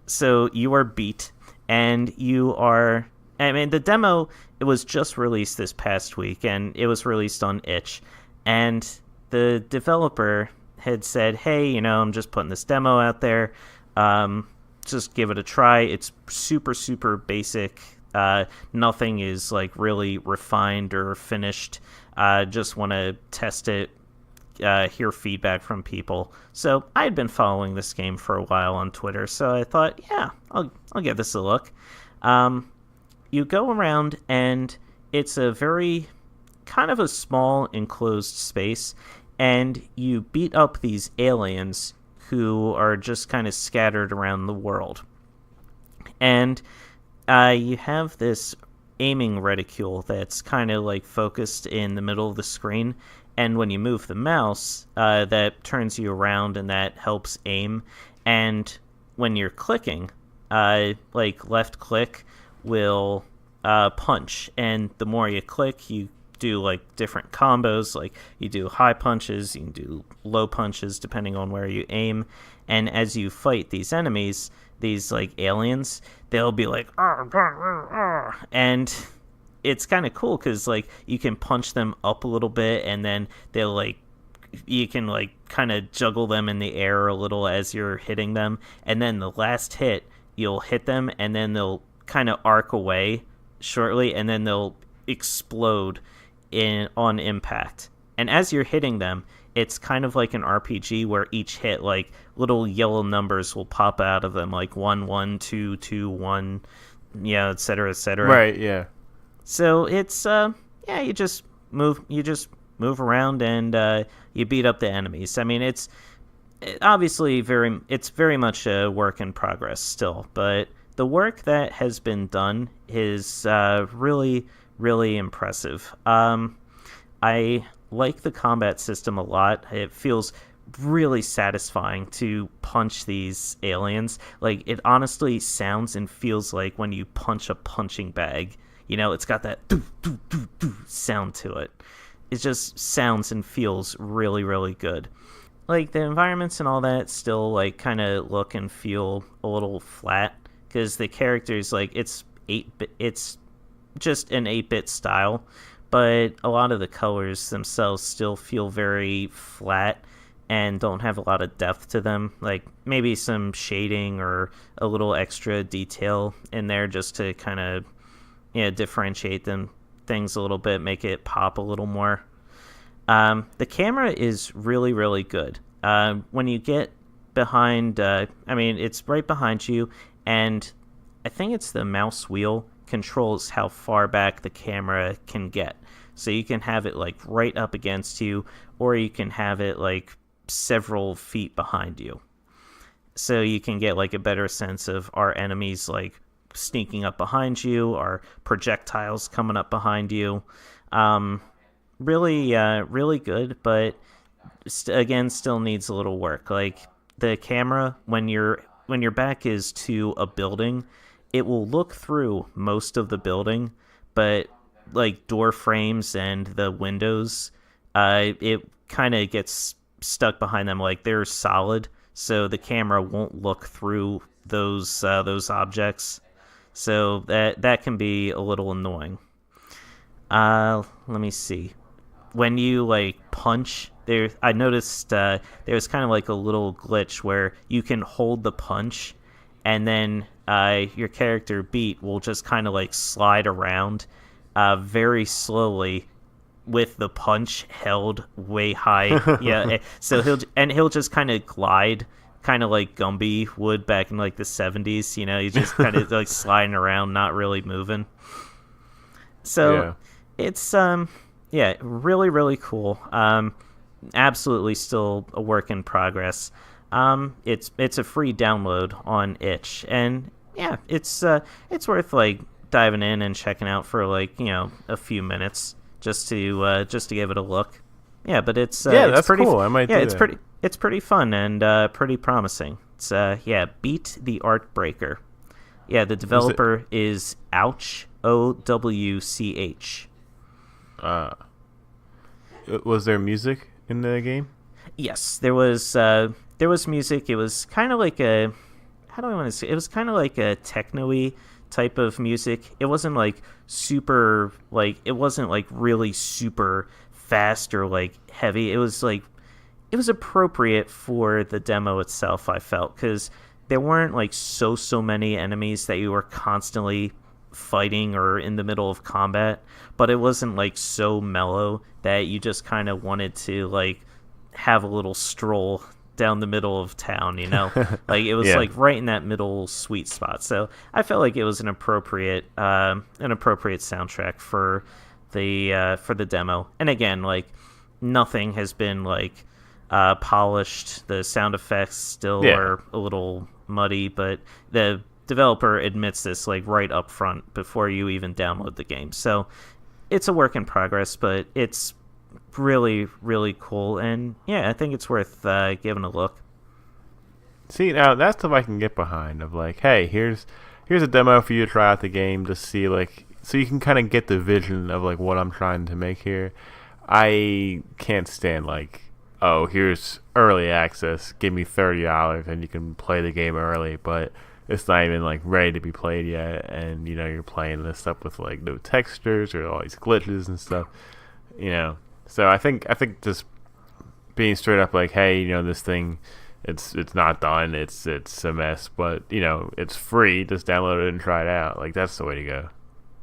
So you are Beat, and you are... I mean, the demo, it was just released this past week, and it was released on itch, and the developer had said, "Hey, I'm just putting this demo out there. Just give it a try. It's super, super basic. Nothing is like really refined or finished. Just want to test it, hear feedback from people." So I had been following this game for a while on Twitter, so I thought, yeah, I'll give this a look. You go around, and it's a very kind of a small enclosed space, and you beat up these aliens who are just kind of scattered around the world. And you have this aiming reticule that's kind of like focused in the middle of the screen, and when you move the mouse, that turns you around and that helps aim. And when you're clicking, like left click will punch, and the more you click, you do like different combos. Like you do high punches, you can do low punches depending on where you aim. And as you fight these enemies, these like aliens, they'll be like, and it's kind of cool because like you can punch them up a little bit, and then they'll like, you can like kind of juggle them in the air a little as you're hitting them, and then the last hit you'll hit them, and then they'll kind of arc away shortly, and then they'll explode on impact. And as you're hitting them, it's kind of like an RPG where each hit, like little yellow numbers will pop out of them, like 1 1 2 2 1, yeah, etc. etc. Right, yeah. So it's you just move around, and you beat up the enemies. I mean, it's obviously very much a work in progress still, but the work that has been done is really, really impressive. I like the combat system a lot. It feels really satisfying to punch these aliens. Like, it honestly sounds and feels like when you punch a punching bag. It's got that doo, doo, doo, doo sound to it. It just sounds and feels really, really good. Like, the environments and all that still, like, kind of look and feel a little flat, because the characters, like, it's it's just an 8-bit style, but a lot of the colors themselves still feel very flat and don't have a lot of depth to them. Like maybe some shading or a little extra detail in there just to kind of differentiate things a little bit, make it pop a little more. The camera is really, really good. When you get behind, it's right behind you, and I think it's the mouse wheel controls how far back the camera can get. So you can have it like right up against you, or you can have it like several feet behind you. So you can get like a better sense of our enemies like sneaking up behind you, or projectiles coming up behind you. Really good, but again, still needs a little work. Like the camera, when your back is to a building, it will look through most of the building, but like door frames and the windows, it kind of gets stuck behind them. Like they're solid, so the camera won't look through those objects. So that can be a little annoying. Let me see. When you like punch, I noticed there's kind of like a little glitch where you can hold the punch, and then your character Beat will just kind of like slide around very slowly with the punch held way high. Yeah, so he'll just kind of glide, kind of like Gumby would back in like the 70s. He's just kind of like sliding around, not really moving. So it's really, really cool. Absolutely still a work in progress. It's a free download on itch, and it's worth like diving in and checking out for like a few minutes just to give it a look. Yeah, but it's that's pretty cool. I might it's pretty fun and pretty promising. It's Beat the Art Breaker. Yeah, the developer is Ouch, OWCH. Was there music in the game? Yes, there was music. It was kind of like a, how do I want to say? It was kind of like a techno-y type of music. It wasn't like super, like it wasn't like really super fast or like heavy. It was appropriate for the demo itself, I felt, because there weren't like so many enemies that you were constantly fighting or in the middle of combat, but it wasn't like so mellow that you just kind of wanted to like have a little stroll down the middle of town, like it was like right in that middle sweet spot. So I felt like it was an appropriate soundtrack for the demo. And again, like nothing has been like polished. The sound effects still are a little muddy, but the developer admits this like right up front before you even download the game. So it's a work in progress, but it's really, really cool, and I think it's worth giving a look. See, now that's stuff I can get behind, of like, hey, here's a demo for you to try out the game to see, like, so you can kind of get the vision of like what I'm trying to make here. I can't stand like, oh, here's early access, give me $30 and you can play the game early, but it's not even like ready to be played yet, and you're playing this stuff with like no textures or all these glitches and stuff, So I think just being straight up like, hey, this thing, it's not done, it's a mess, but it's free, just download it and try it out. Like that's the way to go.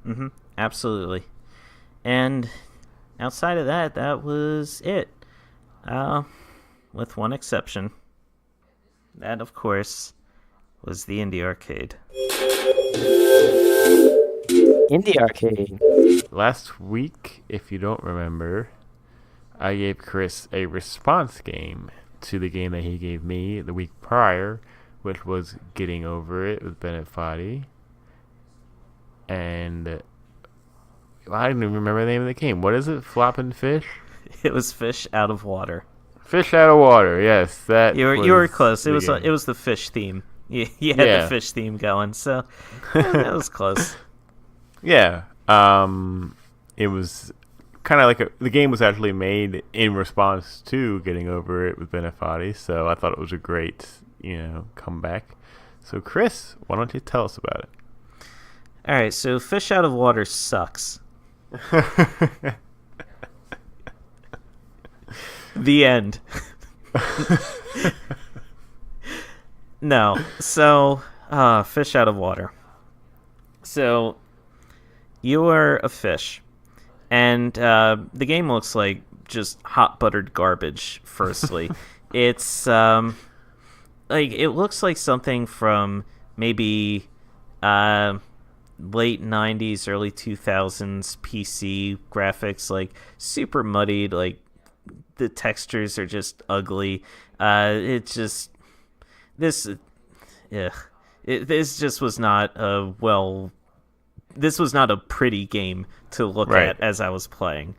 Mm-hmm. Absolutely. And outside of that, that was it. With one exception. That, of course, was the Indie Arcade. Indie Arcade. Last week, if you don't remember, I gave Chris a response game to the game that he gave me the week prior, which was Getting Over It with Bennett Foddy. And I don't even remember the name of the game. What is it? Flopping Fish? It was Fish Out of Water. Fish Out of Water, yes. That you were close. It was the fish theme. You had the fish theme going, so that was close. Yeah. It was kind of like the game was actually made in response to Getting Over It with Bennett Foddy, so I thought it was a great, comeback. So, Chris, why don't you tell us about it? All right, so fish out of water sucks. The end. No, so fish out of water. So you are a fish, and the game looks like just hot buttered garbage. Firstly, it's like it looks like something from maybe late 90s, early 2000s PC graphics, like super muddied, like the textures are just ugly. It just this this just was not a this was not a pretty game to look at as I was playing.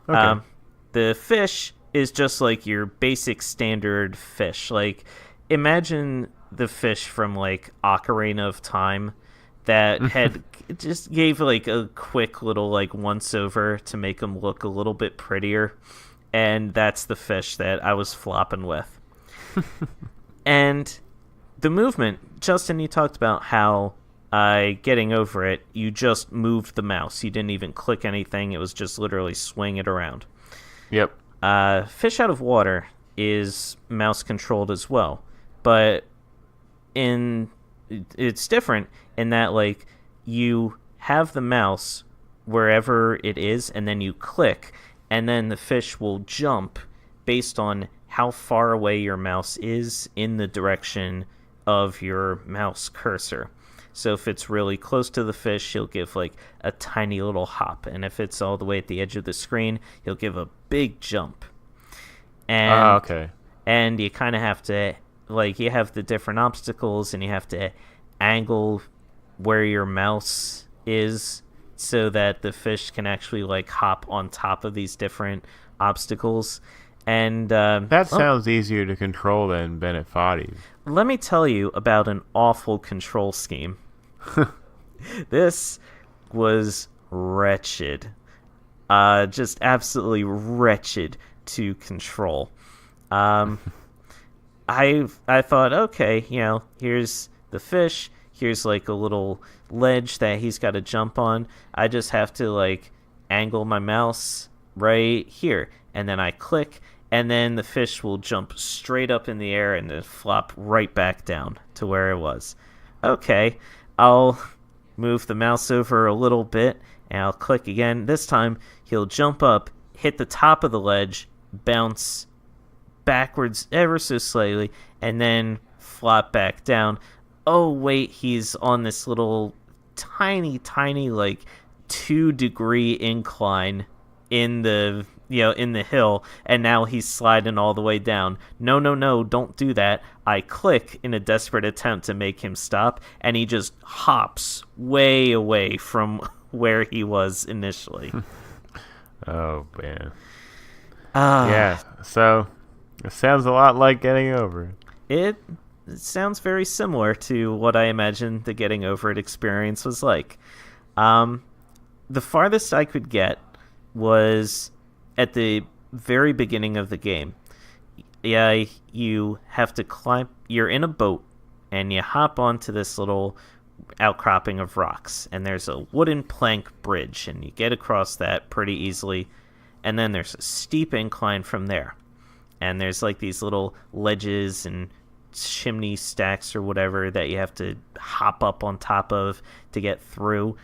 Okay. The fish is just like your basic standard fish. Like, imagine the fish from like Ocarina of Time that had just gave like a quick little like once over to make them look a little bit prettier, and that's the fish that I was flopping with. And the movement, Justin, you talked about how getting over it, you just moved the mouse. You didn't even click anything. It was just literally swing it around. Yep. Fish out of water is mouse controlled as well, but it's different in that like you have the mouse wherever it is, and then you click, and then the fish will jump based on how far away your mouse is in the direction of your mouse cursor. So if it's really close to the fish, he'll give like a tiny little hop, and if it's all the way at the edge of the screen, he'll give a big jump. And okay. And you kind of have to, like, you have the different obstacles, and you have to angle where your mouse is so that the fish can actually like hop on top of these different obstacles. And that sounds easier to control than Bennett Foddy. Let me tell you about an awful control scheme. This was wretched. Just absolutely wretched to control. I thought, okay, here's the fish. Here's like a little ledge that he's got to jump on. I just have to like angle my mouse right here, and then I click, and then the fish will jump straight up in the air and then flop right back down to where it was. Okay, I'll move the mouse over a little bit, and I'll click again. This time, he'll jump up, hit the top of the ledge, bounce backwards ever so slightly, and then flop back down. Oh, wait, he's on this little tiny, like 2-degree incline in the hill, and now he's sliding all the way down. No, don't do that. I click in a desperate attempt to make him stop, and he just hops way away from where he was initially. Oh, man. Yeah, so it sounds a lot like getting over it. It sounds very similar to what I imagined the getting over it experience was like. The farthest I could get was at the very beginning of the game. Yeah, you have to climb. You're in a boat, and you hop onto this little outcropping of rocks, and there's a wooden plank bridge, and you get across that pretty easily. And then there's a steep incline from there, and there's like these little ledges and chimney stacks or whatever that you have to hop up on top of to get through.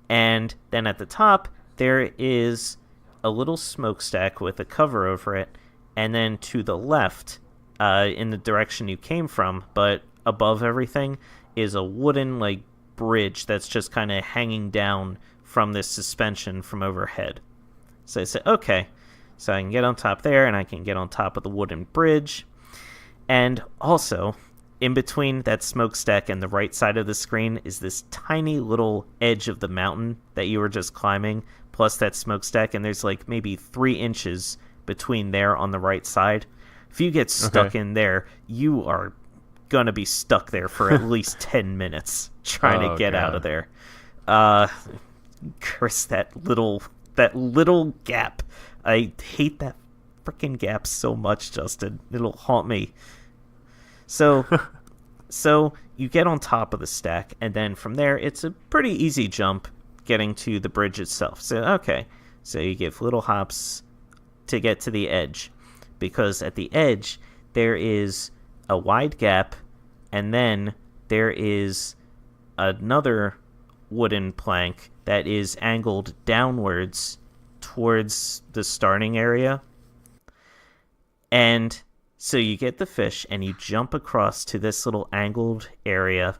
And then at the top there is a little smokestack with a cover over it, and then to the left, in the direction you came from but above everything, is a wooden like bridge that's just kind of hanging down from this suspension from overhead. So I said, okay, so I can get on top there, and I can get on top of the wooden bridge. And also, in between that smokestack and the right side of the screen is this tiny little edge of the mountain that you were just climbing, plus that smokestack, and there's like maybe 3 inches between there on the right side. If you get stuck in there, you are going to be stuck there for at least 10 minutes trying to get out of there. Curse that little gap. I hate that freaking gap so much, Justin. It'll haunt me. So So you get on top of the stack, and then from there, it's a pretty easy jump getting to the bridge itself. So you give little hops to get to the edge, because at the edge, there is a wide gap, and then there is another wooden plank that is angled downwards towards the starting area. And so you get the fish and you jump across to this little angled area.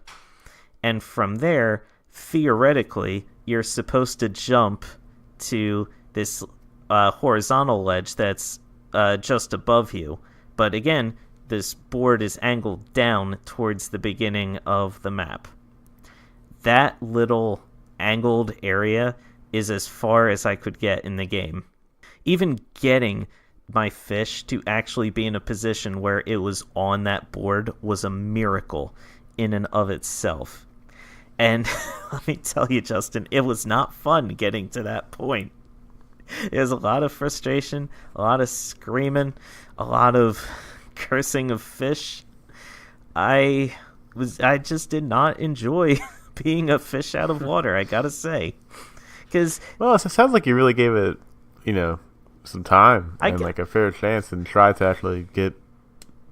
And from there, theoretically, you're supposed to jump to this horizontal ledge that's just above you. But again, this board is angled down towards the beginning of the map. That little angled area is as far as I could get in the game. Even getting my fish to actually be in a position where it was on that board was a miracle in and of itself. And let me tell you, Justin, it was not fun getting to that point. There's a lot of frustration, a lot of screaming, a lot of cursing of fish. I just did not enjoy being a fish out of water, I gotta say. Well, it sounds like you really gave it, some time and like a fair chance, and tried to actually get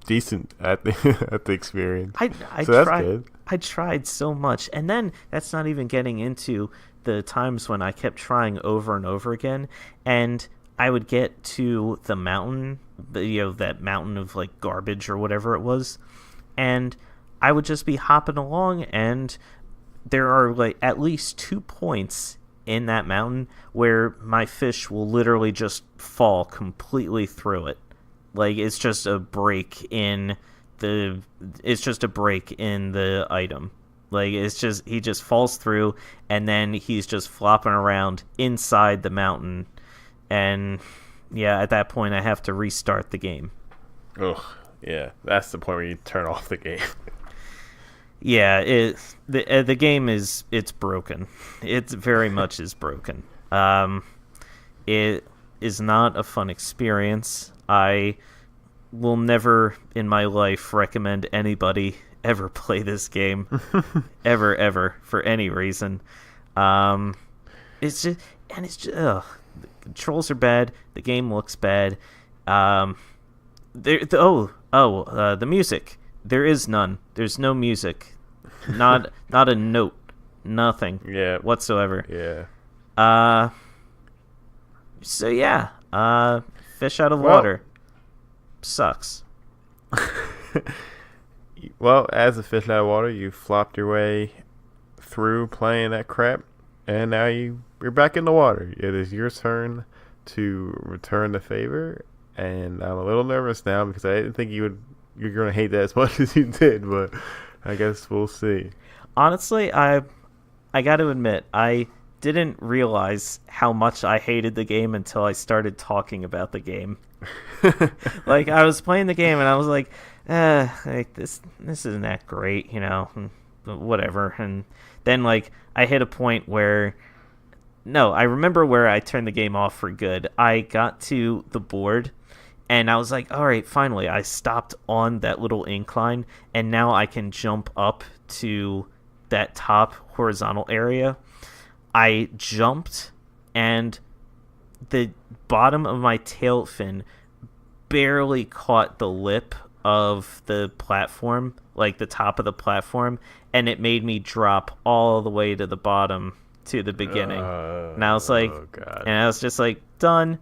decent at the experience. That's good. I tried so much, and then that's not even getting into the times when I kept trying over and over again, and I would get to the mountain, that mountain of like garbage or whatever it was, and I would just be hopping along, and there are like at least 2 points in that mountain where my fish will literally just fall completely through it. Like it's just a break in the item. Like he just falls through, and then he's just flopping around inside the mountain, and yeah, at that point I have to restart the game. Ugh, yeah, that's the point where you turn off the game. Yeah, the game it's broken. It very much is broken. It is not a fun experience. I will never in my life recommend anybody ever play this game, ever for any reason. The controls are bad. The game looks bad. The music. There is none. There's no music. Not a note. Nothing. Yeah. Whatsoever. Yeah. So yeah. Fish out of water. Sucks. Well, as a fish out of water, you flopped your way through playing that crap, and now you're back in the water. It is your turn to return the favor, and I'm a little nervous now because I didn't think you're going to hate that as much as you did, but I guess we'll see. Honestly, I got to admit, I didn't realize how much I hated the game until I started talking about the game. Like, I was playing the game and I was like, this isn't that great, whatever. And then, like, I hit a point where, no, I remember where I turned the game off for good. I got to the board, and I was like, all right, finally, I stopped on that little incline, and now I can jump up to that top horizontal area. I jumped, and the bottom of my tail fin barely caught the lip of the platform, like the top of the platform, and it made me drop all the way to the bottom to the beginning. And I was like, and I was just like, done.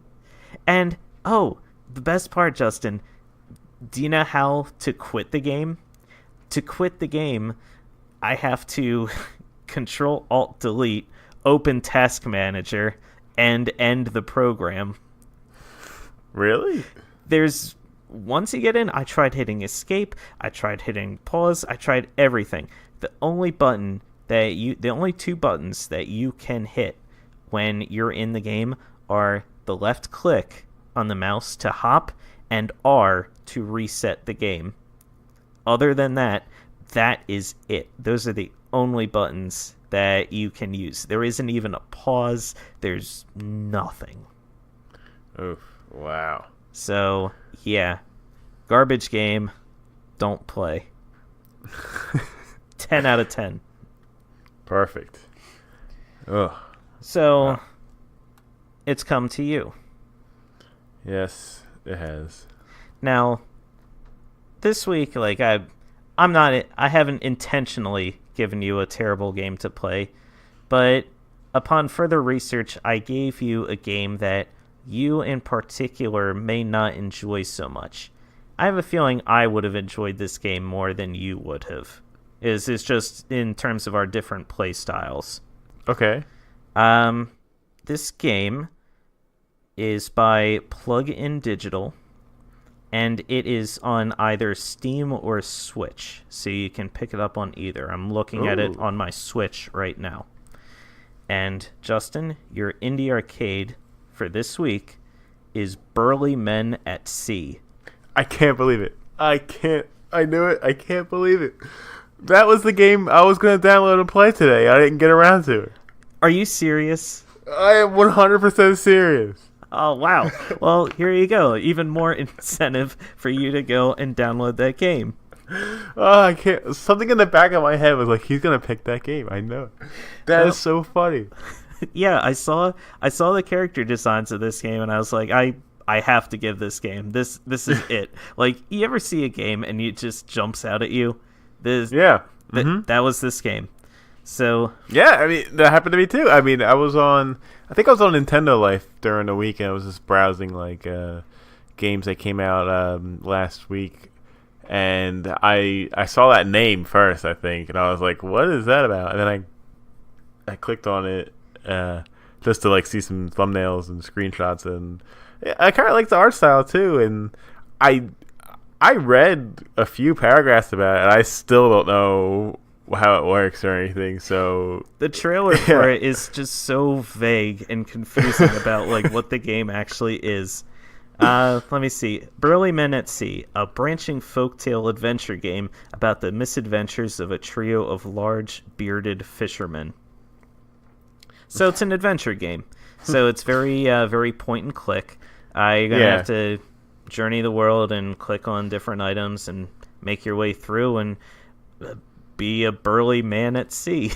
And, the best part, Justin, do you know how to quit the game? To quit the game, I have to Control-Alt-Delete, open Task Manager, and end the program. Really? Once you get in, I tried hitting escape, I tried hitting pause, I tried everything. The only two buttons that you can hit when you're in the game are the left click on the mouse to hop and R to reset the game. Other than that is it. Those are the only buttons that you can use. There isn't even a pause. There's nothing. Oof. Wow. So, yeah. Garbage game. Don't play. 10 out of 10. Perfect. Ugh. So, it's come to you. Yes, it has. Now, this week, like I haven't intentionally given you a terrible game to play, but upon further research, I gave you a game that you in particular may not enjoy so much. I have a feeling I would have enjoyed this game more than you would have. It's just in terms of our different play styles. Okay. This game is by Plug-in Digital, and it is on either Steam or Switch, so you can pick it up on either. I'm looking at it on my Switch right now. And Justin, your indie arcade for this week is Burly Men at Sea. I can't believe it. I knew it. I can't believe it. That was the game I was going to download and play today. I didn't get around to it. Are you serious? I am 100% serious. Oh, wow. Well, here you go. Even more incentive for you to go and download that game. Oh, I can't. Something in the back of my head was like, he's going to pick that game. I know. That is so funny. Yeah, I saw the character designs of this game, and I was like, I have to give this game. This is it. Like, you ever see a game and it just jumps out at you? Yeah. That was this game. So yeah, I mean, that happened to me too. I mean, I think I was on Nintendo Life during the week, and I was just browsing like games that came out last week, and I saw that name first, I think, and I was like, what is that about? And then I clicked on it just to like see some thumbnails and screenshots, and I kind of like the art style too. And I read a few paragraphs about it, and I still don't know how it works or anything. So the trailer for it is just so vague and confusing about like what the game actually is. Let me see. Burly Men at Sea, a branching folktale adventure game about the misadventures of a trio of large bearded fishermen. So it's an adventure game. So it's very point and click. You're gonna have to journey the world and click on different items and make your way through and be a burly man at sea.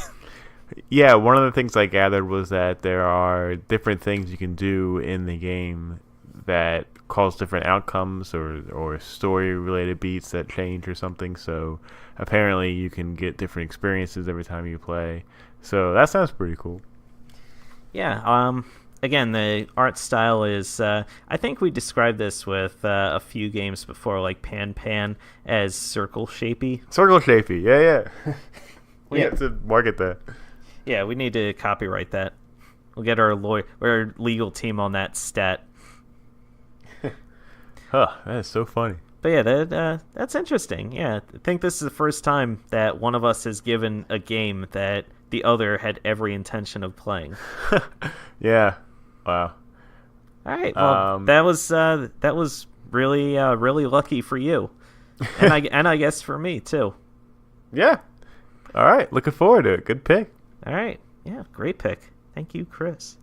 Yeah, one of the things I gathered was that there are different things you can do in the game that cause different outcomes or story-related beats that change or something. So apparently you can get different experiences every time you play. So that sounds pretty cool. Yeah, again, the art style is, I think we described this with a few games before, like Pan as circle-shapey. Circle-shapey, yeah. We have to market that. Yeah, we need to copyright that. We'll get our legal team on that stat. Huh, that is so funny. But yeah, that's interesting. Yeah, I think this is the first time that one of us has given a game that the other had every intention of playing. Yeah. Wow. All right. Well, that was really really lucky for you, and I guess for me too. Yeah. All right. Looking forward to it. Good pick. All right. Yeah. Great pick. Thank you, Chris.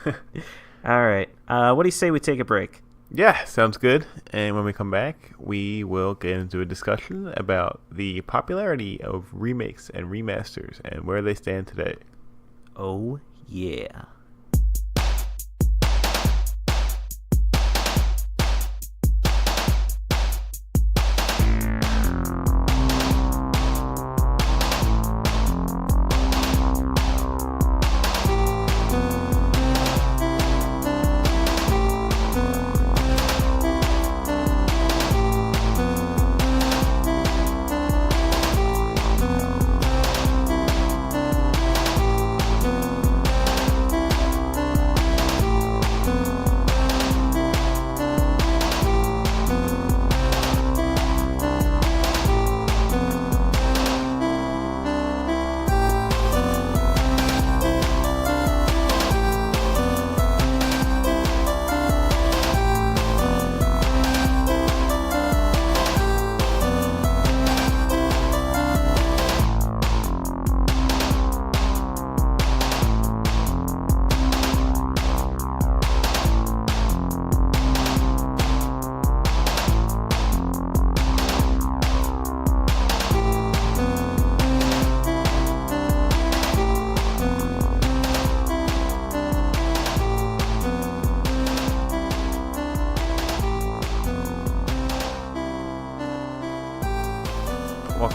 All right. What do you say we take a break? Yeah, sounds good. And when we come back, we will get into a discussion about the popularity of remakes and remasters and where they stand today. Oh yeah.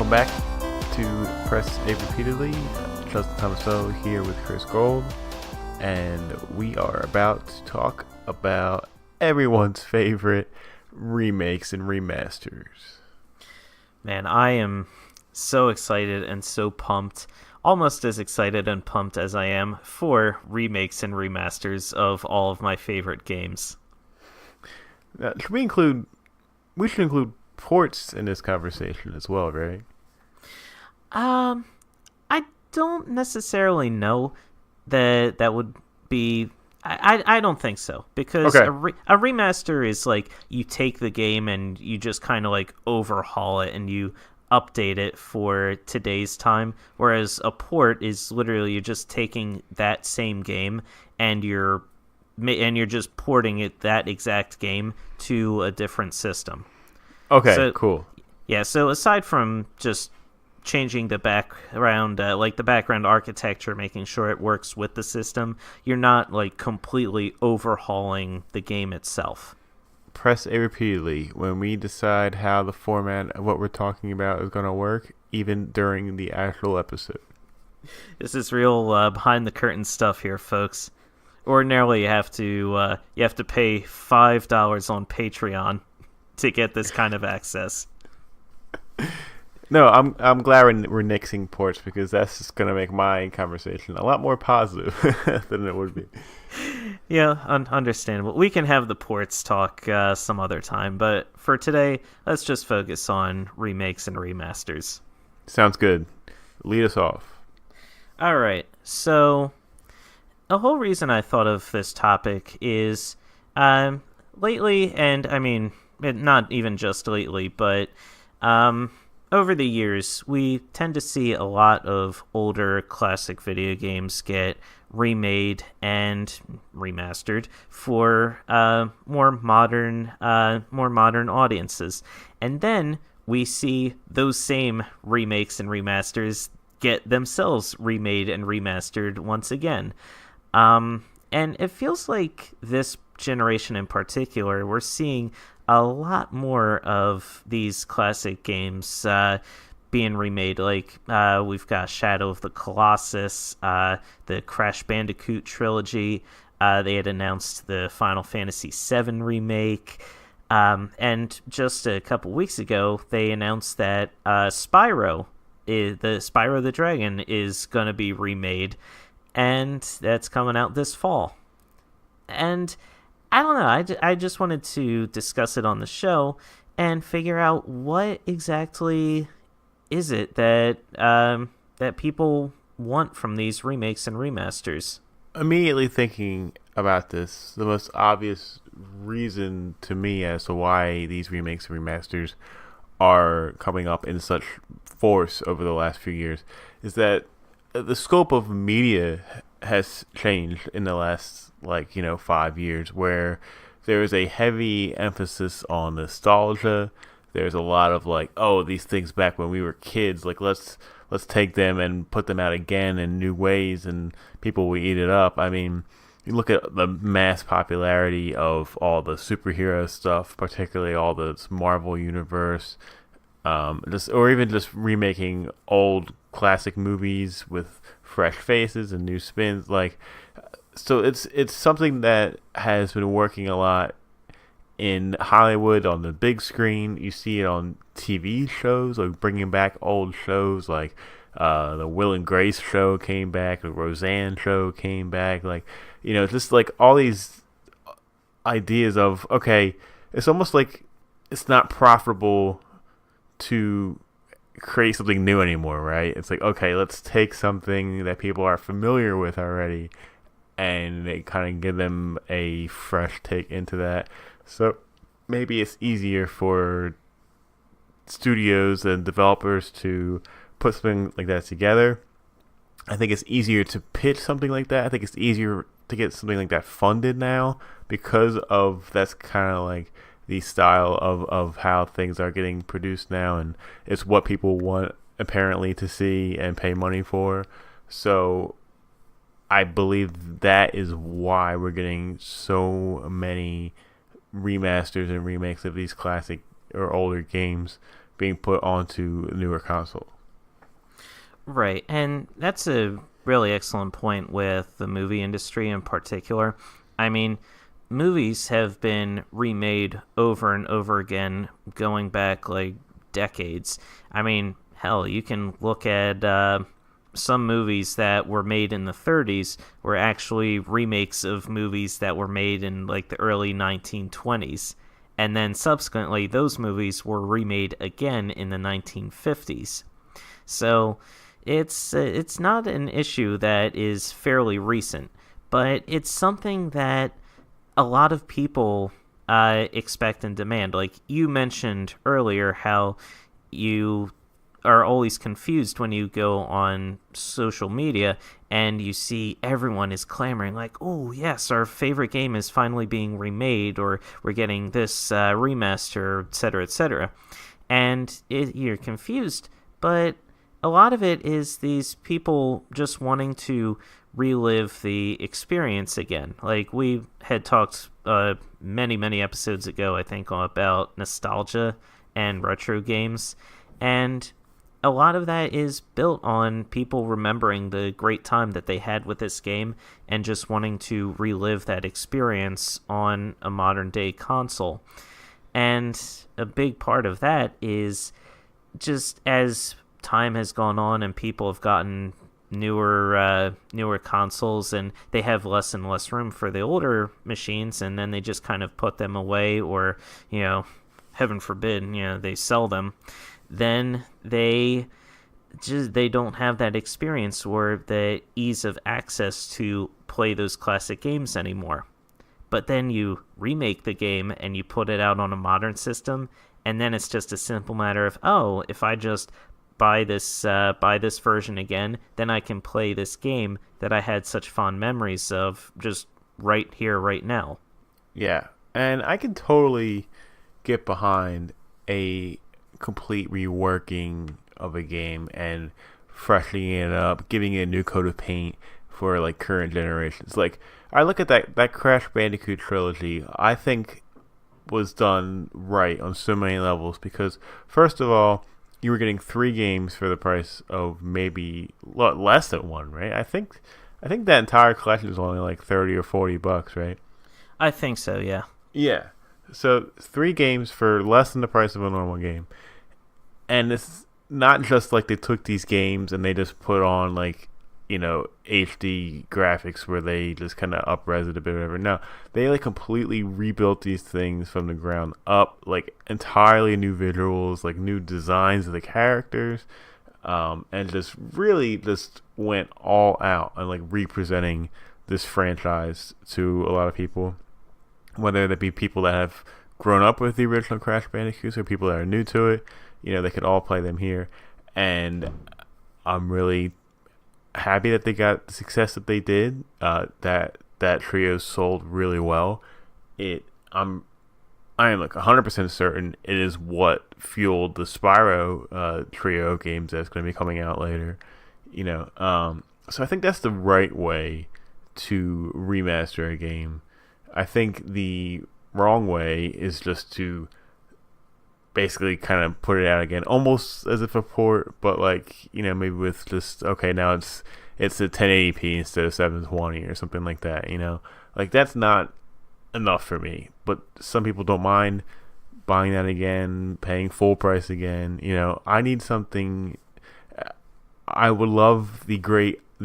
Welcome back to Press A Repeatedly. Justin Thomaso here with Chris Gold, and we are about to talk about everyone's favorite remakes and remasters. Man, I am so excited and so pumped, almost as excited and pumped as I am for remakes and remasters of all of my favorite games. Now, we should include ports in this conversation as well, right? I don't necessarily know that would be. I don't think so, because okay. a remaster is like you take the game and you just kind of like overhaul it and you update it for today's time, whereas a port is literally you're just taking that same game and you're just porting that exact game to a different system. Okay, so, cool. Yeah, so aside from just changing the background, like the background architecture, making sure it works with the system, you're not like completely overhauling the game itself. Press A repeatedly when we decide how the format of what we're talking about is going to work, even during the actual episode. This is real behind the curtain stuff here, folks. Ordinarily, you have to pay $5 on Patreon to get this kind of access. No, I'm glad we're nixing ports, because that's just gonna make my conversation a lot more positive than it would be. Yeah, understandable. We can have the ports talk some other time, but for today, let's just focus on remakes and remasters. Sounds good. Lead us off. All right. So, the whole reason I thought of this topic is lately, and I mean, not even just lately, but over the years, we tend to see a lot of older classic video games get remade and remastered for more modern audiences, and then we see those same remakes and remasters get themselves remade and remastered once again. And it feels like this generation in particular, we're seeing a lot more of these classic games being remade. Like we've got Shadow of the Colossus, the Crash Bandicoot trilogy. They had announced the Final Fantasy VII remake. And just a couple weeks ago, they announced that Spyro the Dragon is going to be remade, and that's coming out this fall. And I don't know, I just wanted to discuss it on the show and figure out what exactly is it that people want from these remakes and remasters. Immediately thinking about this, the most obvious reason to me as to why these remakes and remasters are coming up in such force over the last few years is that the scope of media has changed in the last 5 years, where there is a heavy emphasis on nostalgia. There's a lot of these things back when we were kids, let's take them and put them out again in new ways, and people will eat it up. I mean, you look at the mass popularity of all the superhero stuff, particularly all the Marvel universe, or even just remaking old classic movies with fresh faces and new spins. So it's something that has been working a lot in Hollywood on the big screen. You see it on TV shows, like bringing back old shows, like the Will and Grace show came back, the Roseanne show came back, just like all these ideas of, okay, it's almost like it's not profitable to create something new anymore, right? It's like, okay, let's take something that people are familiar with already and they kind of give them a fresh take into that. So maybe it's easier for studios and developers to put something like that together. I think it's easier to pitch something like that. I think it's easier to get something like that funded now, because of that's kind of like the style of how things are getting produced now, and it's what people want apparently to see and pay money for. So I believe that is why we're getting so many remasters and remakes of these classic or older games, being put onto a newer console. Right, and that's a really excellent point with the movie industry in particular. I mean, movies have been remade over and over again, going back like decades. I mean, hell, you can look at some movies that were made in the 30s were actually remakes of movies that were made in like the early 1920s. And then subsequently, those movies were remade again in the 1950s. So it's not an issue that is fairly recent, but it's something that a lot of people expect and demand. Like you mentioned earlier, how you are always confused when you go on social media and you see everyone is clamoring like, oh yes, our favorite game is finally being remade, or we're getting this remaster, etc., etc. And you're confused, but a lot of it is these people just wanting to relive the experience again. Like we had talked many episodes ago, I think, about nostalgia and retro games, and a lot of that is built on people remembering the great time that they had with this game and just wanting to relive that experience on a modern day console. And a big part of that is just as time has gone on and people have gotten newer consoles, and they have less and less room for the older machines, and then they just kind of put them away, or heaven forbid they sell them, then they don't have that experience or the ease of access to play those classic games anymore. But then you remake the game and you put it out on a modern system, and then it's just a simple matter of, oh, if I just buy this version again, then I can play this game that I had such fond memories of just right here, right now. Yeah, and I can totally get behind a complete reworking of a game and freshening it up, giving it a new coat of paint for like current generations. Like I look at that Crash Bandicoot trilogy, I think was done right on so many levels, because first of all, you were getting 3 games for the price of maybe less than one, right? I think that entire collection is only like $30 or $40, right? I think so, yeah. Yeah. So 3 games for less than the price of a normal game. And it's not just like they took these games and they just put on like, HD graphics where they just kind of up-res it a bit or whatever. No, they like completely rebuilt these things from the ground up, like entirely new visuals, like new designs of the characters, and just really just went all out and like representing this franchise to a lot of people, whether that be people that have grown up with the original Crash Bandicoots or people that are new to it. They could all play them here, and I'm really happy that they got the success that they did. That trio sold really well. I am like 100% certain it is what fueled the Spyro trio games that's going to be coming out later. So I think that's the right way to remaster a game. I think the wrong way is just to basically kind of put it out again, almost as if a port, but like, maybe with just, okay, now it's a 1080p instead of 720 or something like that, like that's not enough for me. But some people don't mind buying that again, paying full price again. I need something. I would love the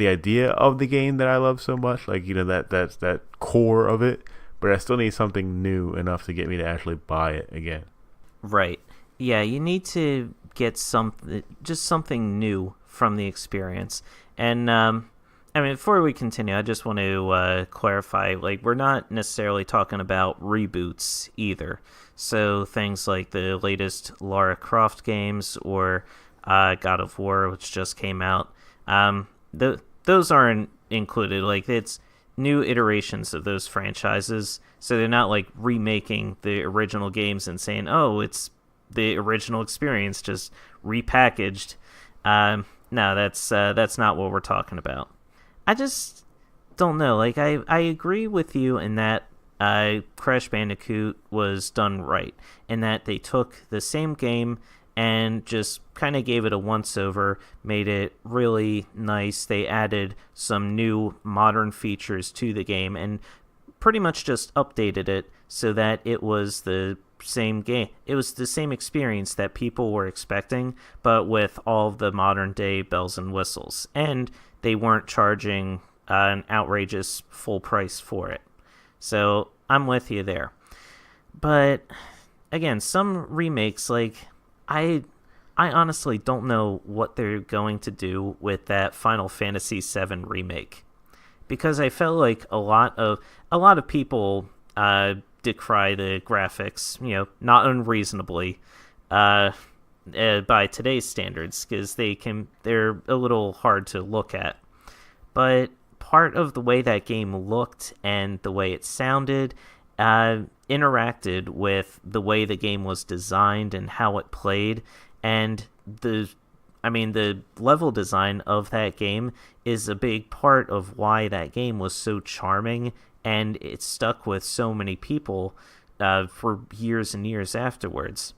idea of the game that I love so much, like that's that core of it, but I still need something new enough to get me to actually buy it again. Right. Yeah, you need to get something new from the experience. And before we continue, I just want to clarify, like, we're not necessarily talking about reboots either. So things like the latest Lara Croft games or God of War, which just came out, those aren't included. Like, it's new iterations of those franchises, so they're not like remaking the original games and saying, oh, it's the original experience just repackaged. No, that's not what we're talking about. I just don't know. Like, I agree with you in that Crash Bandicoot was done right, in that they took the same game and just kind of gave it a once-over, made it really nice. They added some new modern features to the game and pretty much just updated it so that it was the same game. It was the same experience that people were expecting, but with all the modern-day bells and whistles. And they weren't charging an outrageous full price for it. So I'm with you there. But again, some remakes, like I honestly don't know what they're going to do with that Final Fantasy VII remake, because I felt like a lot of people decry the graphics, not unreasonably, by today's standards, because they're a little hard to look at. But part of the way that game looked and the way it sounded interacted with the way the game was designed and how it played, and the level design of that game is a big part of why that game was so charming, and it stuck with so many people for years and years afterwards.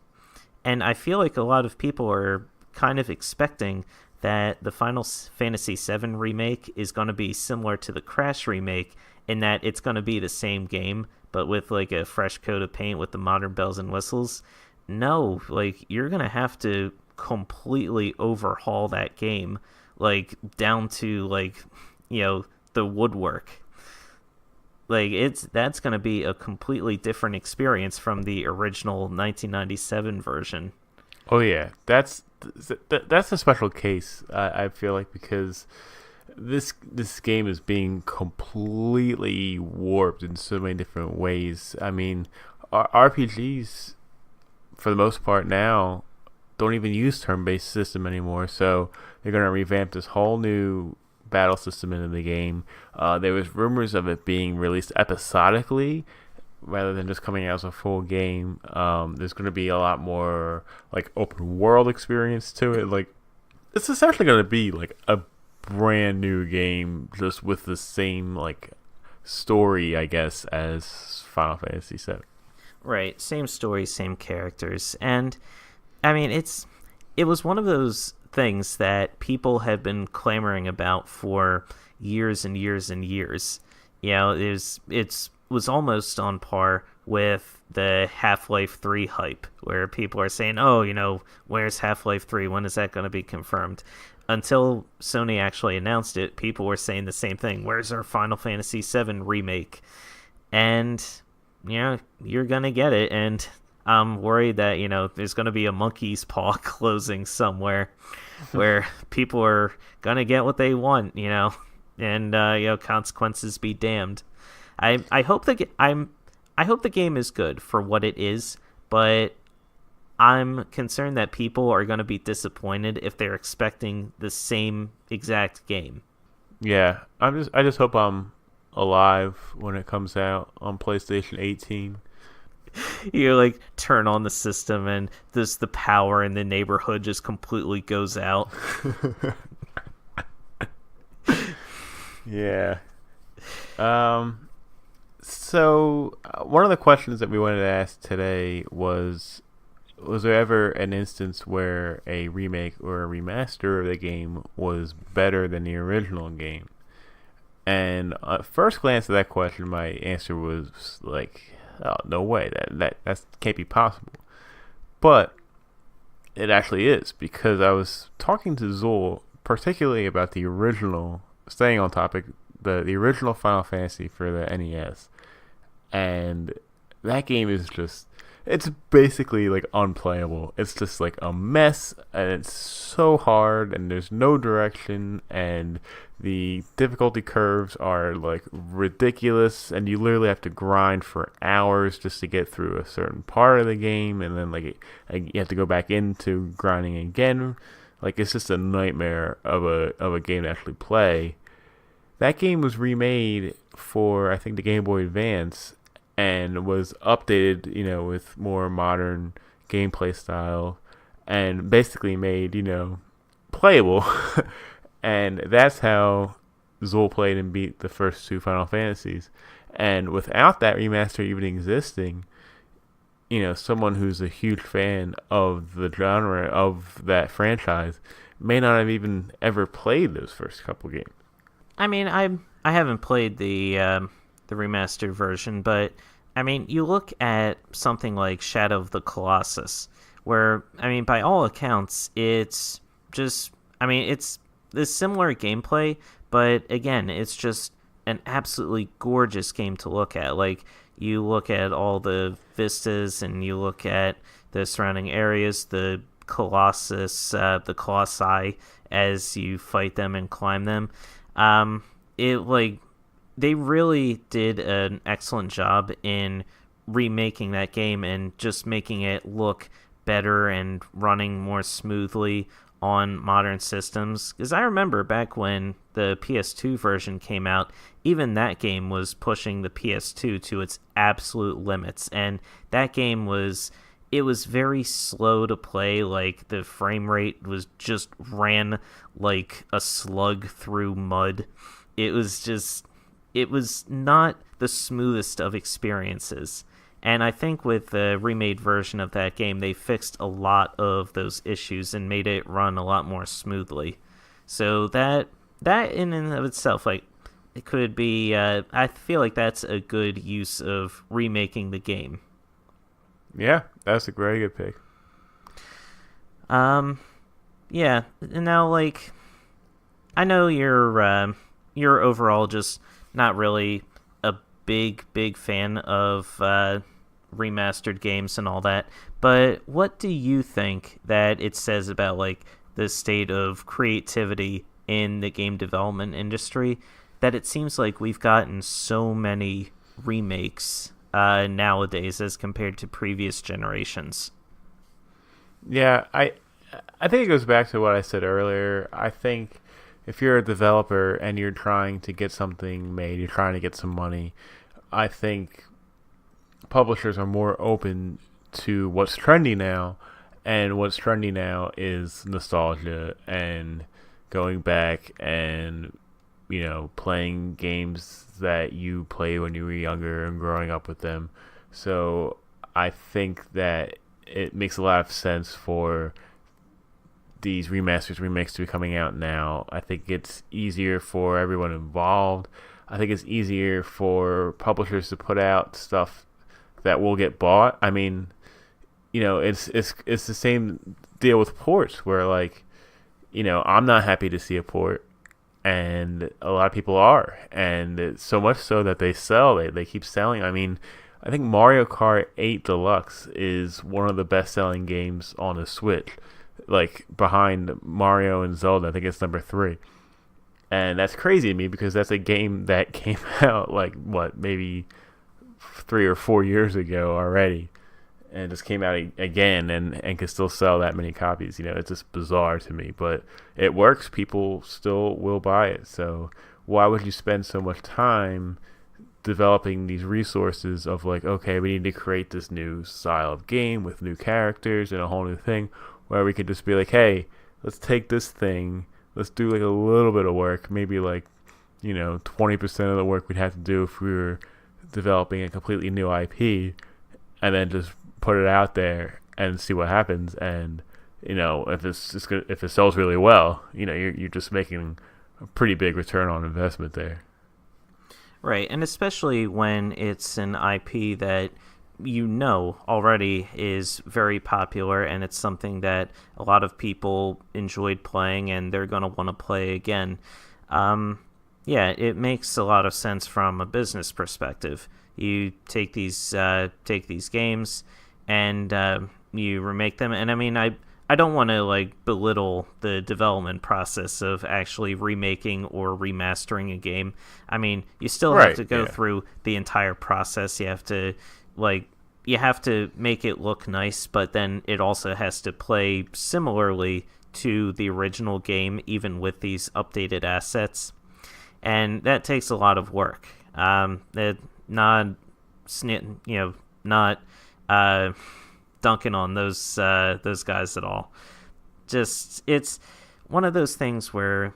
And I feel like a lot of people are kind of expecting that the Final Fantasy VII remake is going to be similar to the Crash remake, in that it's going to be the same game, but with like a fresh coat of paint with the modern bells and whistles. No, like, you're going to have to completely overhaul that game, like, down to, like, the woodwork. Like, that's going to be a completely different experience from the original 1997 version. Oh yeah, that's a special case. I feel like, because this game is being completely warped in so many different ways. I mean, RPGs for the most part now don't even use turn-based system anymore. So they're gonna revamp this whole new battle system into the game. There was rumors of it being released episodically rather than just coming out as a full game. There's going to be a lot more like open world experience to it. Like, it's essentially going to be like a brand new game, just with the same like story, I guess, as Final Fantasy VII. Right, same story, same characters, and I mean, it was one of those things that people have been clamoring about for years and years and years. It was almost on par with the Half-Life 3 hype, where people are saying, oh, where's Half-Life 3? When is that going to be confirmed? Until Sony actually announced it, people were saying the same thing. Where's our Final Fantasy VII remake? And, you're going to get it. And I'm worried that, there's going to be a monkey's paw closing somewhere where people are going to get what they want, and, consequences be damned. I hope the game is good for what it is, but I'm concerned that people are going to be disappointed if they're expecting the same exact game. Yeah, I just hope I'm alive when it comes out on PlayStation 18. You like turn on the system and the power in the neighborhood just completely goes out. Yeah. So one of the questions that we wanted to ask today was there ever an instance where a remake or a remaster of the game was better than the original game? And at first glance at that question, my answer was like, oh, no way, that can't be possible. But it actually is, because I was talking to Zool particularly about the original, staying on topic, the original Final Fantasy for the NES. And that game is just, it's basically like unplayable. It's just like a mess, and it's so hard, and there's no direction, and the difficulty curves are like ridiculous, and you literally have to grind for hours just to get through a certain part of the game, and then like you have to go back into grinding again. Like, it's just a nightmare of a game to actually play. That game was remade for, I think, the Game Boy Advance, and was updated, with more modern gameplay style, and basically made, playable. And that's how Zool played and beat the first two Final Fantasies. And without that remaster even existing, someone who's a huge fan of the genre of that franchise may not have even ever played those first couple games. I mean, I haven't played the remastered version, but I mean, you look at something like Shadow of the Colossus, where I mean, by all accounts, it's just it's this similar gameplay, but again, it's just an absolutely gorgeous game to look at. Like, you look at all the vistas and you look at the surrounding areas, the the colossi, as you fight them and climb them. They really did an excellent job in remaking that game and just making it look better and running more smoothly on modern systems. Because I remember back when the PS2 version came out, even that game was pushing the PS2 to its absolute limits, and that game was very slow to play. Like, the frame rate was just ran like a slug through mud. It was not the smoothest of experiences. And I think with the remade version of that game, they fixed a lot of those issues and made it run a lot more smoothly. So that in and of itself, like, it could be, I feel like that's a good use of remaking the game. Yeah, that's a very good pick. Yeah. Now, like, I know you're overall just not really a big fan of remastered games and all that, but what do you think that it says about, like, the state of creativity in the game development industry, that it seems like we've gotten so many remakes nowadays as compared to previous generations? Yeah, I think it goes back to what I said earlier. I think if you're a developer and you're trying to get something made, you're trying to get some money, I think publishers are more open to what's trendy now, and what's trendy now is nostalgia and going back and playing games that you played when you were younger and growing up with them. So I think that it makes a lot of sense for these remasters, remakes to be coming out now. I think it's easier for everyone involved. I think it's easier for publishers to put out stuff that will get bought. I mean, it's the same deal with ports, where, like, I'm not happy to see a port, and a lot of people are, and it's so much so that they sell. They keep selling. I mean, I think Mario Kart 8 Deluxe is one of the best-selling games on the Switch, like, behind Mario and Zelda. I think it's number 3. And that's crazy to me, because that's a game that came out, like, maybe 3 or 4 years ago already, and just came out again and can still sell that many copies. It's just bizarre to me, but it works. People still will buy it. So why would you spend so much time developing these resources of, like, okay, we need to create this new style of game with new characters and a whole new thing, where we could just be like, hey, let's take this thing, let's do, like, a little bit of work, maybe, like, 20% of the work we'd have to do if we were developing a completely new IP, and then just put it out there and see what happens. And if it sells really well, you're just making a pretty big return on investment there. Right, and especially when it's an IP that already is very popular, and it's something that a lot of people enjoyed playing and they're going to want to play again. Yeah, it makes a lot of sense from a business perspective. You take these games and you remake them, and I mean, I don't want to, like, belittle the development process of actually remaking or remastering a game. I mean, you still have to go through the entire process. You have to make it look nice, but then it also has to play similarly to the original game, even with these updated assets. And that takes a lot of work. Not dunking on those guys at all. Just, it's one of those things where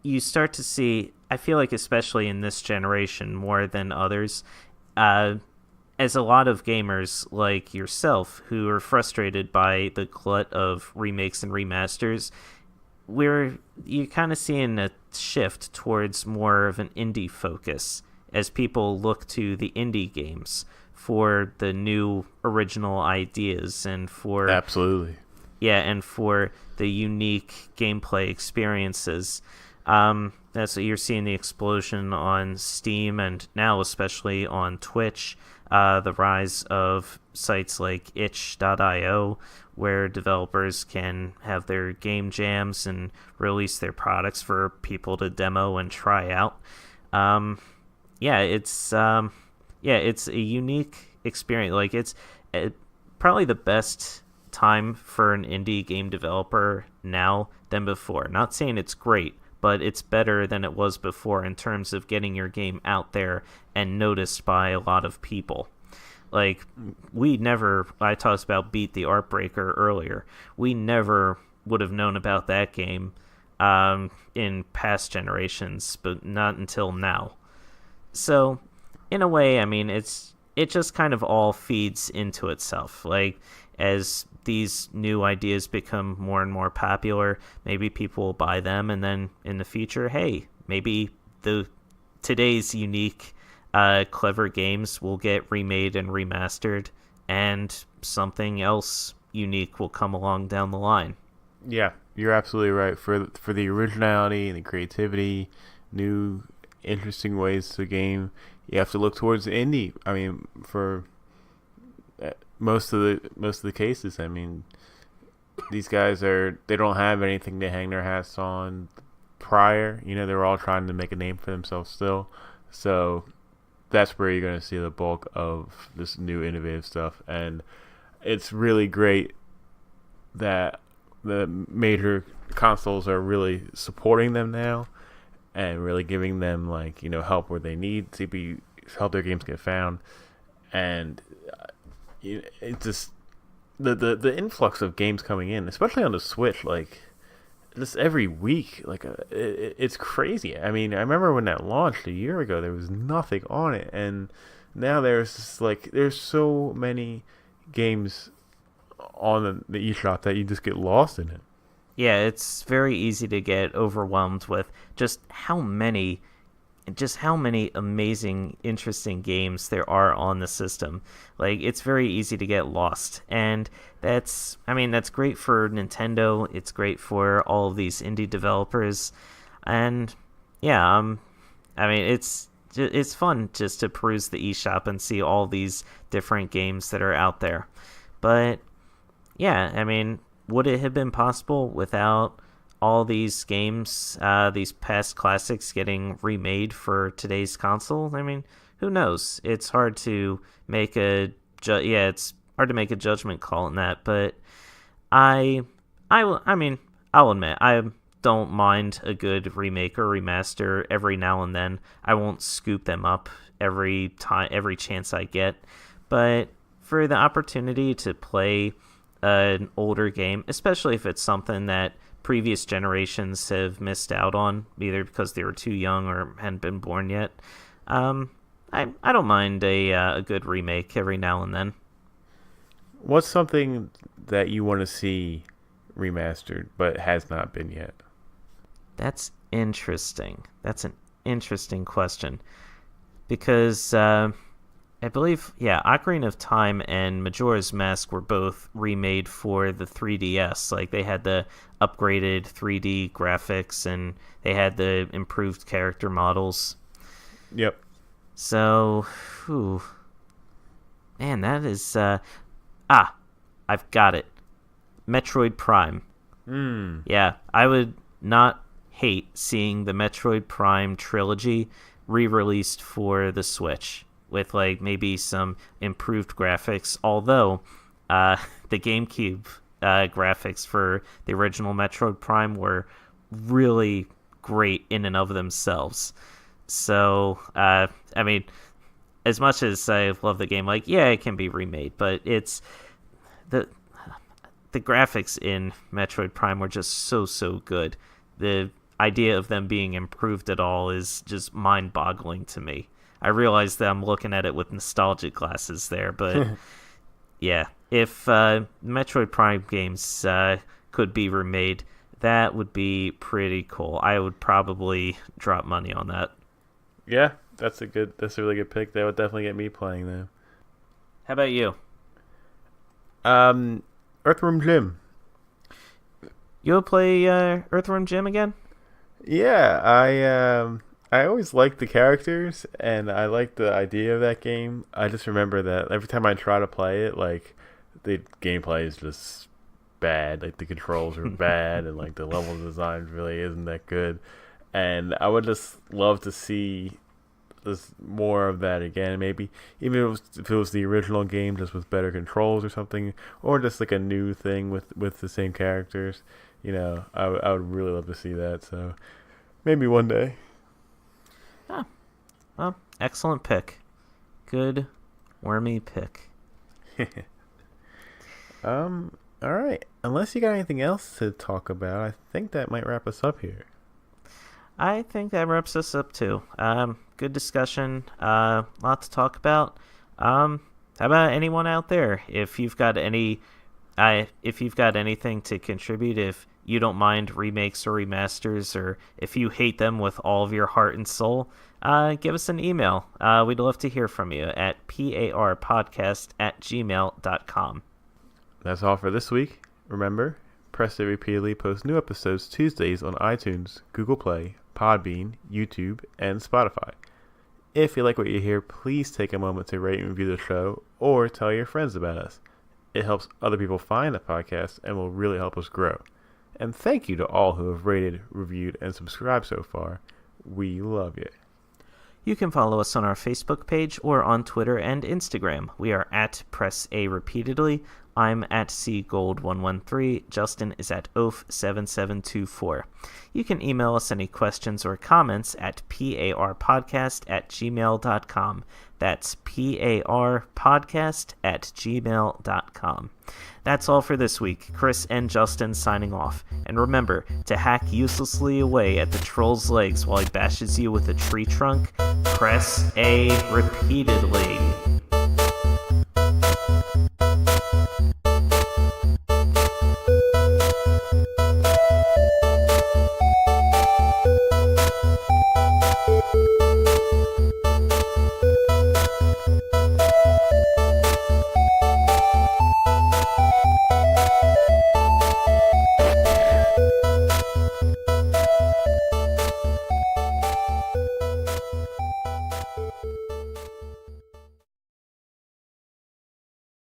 you start to see, I feel like especially in this generation more than others, as a lot of gamers like yourself who are frustrated by the glut of remakes and remasters, you're kind of seeing a shift towards more of an indie focus as people look to the indie games for the new original ideas and for Absolutely. and for the unique gameplay experiences. That's what you're seeing, the explosion on Steam and now especially on Twitch, the rise of sites like itch.io, where developers can have their game jams and release their products for people to demo and try out. It's a unique experience. Like, it's probably the best time for an indie game developer now than before. Not saying it's great, but it's better than it was before in terms of getting your game out there and noticed by a lot of people. Like, I talked about Beat the Artbreaker earlier. We never would have known about that game in past generations, but not until now. So, in a way, I mean, it just kind of all feeds into itself. Like, as these new ideas become more and more popular, maybe people will buy them, and then in the future, hey, maybe today's unique clever games will get remade and remastered, and something else unique will come along down the line. Yeah, you're absolutely right. For the originality and the creativity, new interesting ways to game, you have to look towards indie. I mean, for most of the cases, I mean, these guys they don't have anything to hang their hats on prior. You know, they're all trying to make a name for themselves still. So that's where you're going to see the bulk of this new innovative stuff. And it's really great that the major consoles are really supporting them now and really giving them, like, you know, help where they need to help their games get found. And it's just the influx of games coming in, especially on the Switch, like, just every week, like, it's crazy. I mean, I remember when that launched a year ago, there was nothing on it, and now there's so many games on the eShop that you just get lost in it. Yeah, it's very easy to get overwhelmed with just how many amazing, interesting games there are on the system. Like, it's very easy to get lost, and that's great for Nintendo. It's great for all of these indie developers, and it's fun just to peruse the eShop and see all these different games that are out there. But yeah, I mean, would it have been possible without all these games, these past classics getting remade for today's console? I mean, who knows? It's hard to make a judgment call on that. But I'll admit, I don't mind a good remake or remaster every now and then. I won't scoop them up every chance I get. But for the opportunity to play an older game, especially if it's something that previous generations have missed out on, either because they were too young or hadn't been born yet, I don't mind a good remake every now and then. What's something that you want to see remastered but has not been yet? That's interesting. That's an interesting question, because I believe, Ocarina of Time and Majora's Mask were both remade for the 3DS. Like, they had the upgraded 3D graphics and they had the improved character models. Yep. So, man, that is... I've got it. Metroid Prime. Yeah, I would not hate seeing the Metroid Prime trilogy re-released for the Switch, with, like, maybe some improved graphics, although the GameCube graphics for the original Metroid Prime were really great in and of themselves. So, I mean, as much as I love the game, like, yeah, it can be remade, but it's... The graphics in Metroid Prime were just so good. The idea of them being improved at all is just mind-boggling to me. I realize that I'm looking at it with nostalgic glasses there, but yeah, if Metroid Prime games could be remade, that would be pretty cool. I would probably drop money on that. Yeah, that's a really good pick. That would definitely get me playing them. How about you? Earthworm Jim. You'll play Earthworm Jim again? Yeah, I always liked the characters and I liked the idea of that game. I just remember that every time I try to play it, like the gameplay is just bad. Like the controls are bad and like the level design really isn't that good. And I would just love to see this more of that again, maybe even if it was the original game just with better controls or something, or just like a new thing with the same characters. You know, I would really love to see that. So maybe one day. Ah, well, excellent pick. Good wormy pick. All right. Unless you got anything else to talk about, I think that might wrap us up here. I think that wraps us up too. Good discussion. Lot to talk about. How about anyone out there? If you've got anything to contribute, if you don't mind remakes or remasters, or if you hate them with all of your heart and soul, give us an email. We'd love to hear from you at parpodcast@gmail.com. That's all for this week. Remember, Press It repeatedly posts new episodes Tuesdays on iTunes, Google Play, Podbean, YouTube, and Spotify. If you like what you hear, please take a moment to rate and review the show or tell your friends about us. It helps other people find the podcast and will really help us grow. And thank you to all who have rated, reviewed, and subscribed so far. We love you. You can follow us on our Facebook page or on Twitter and Instagram. We are at Press A Repeatedly. I'm at cgold113. Justin is at oaf7724. You can email us any questions or comments at parpodcast@gmail.com. That's parpodcast@gmail.com. That's all for this week. Chris and Justin signing off. And remember to hack uselessly away at the troll's legs while he bashes you with a tree trunk. Press A repeatedly.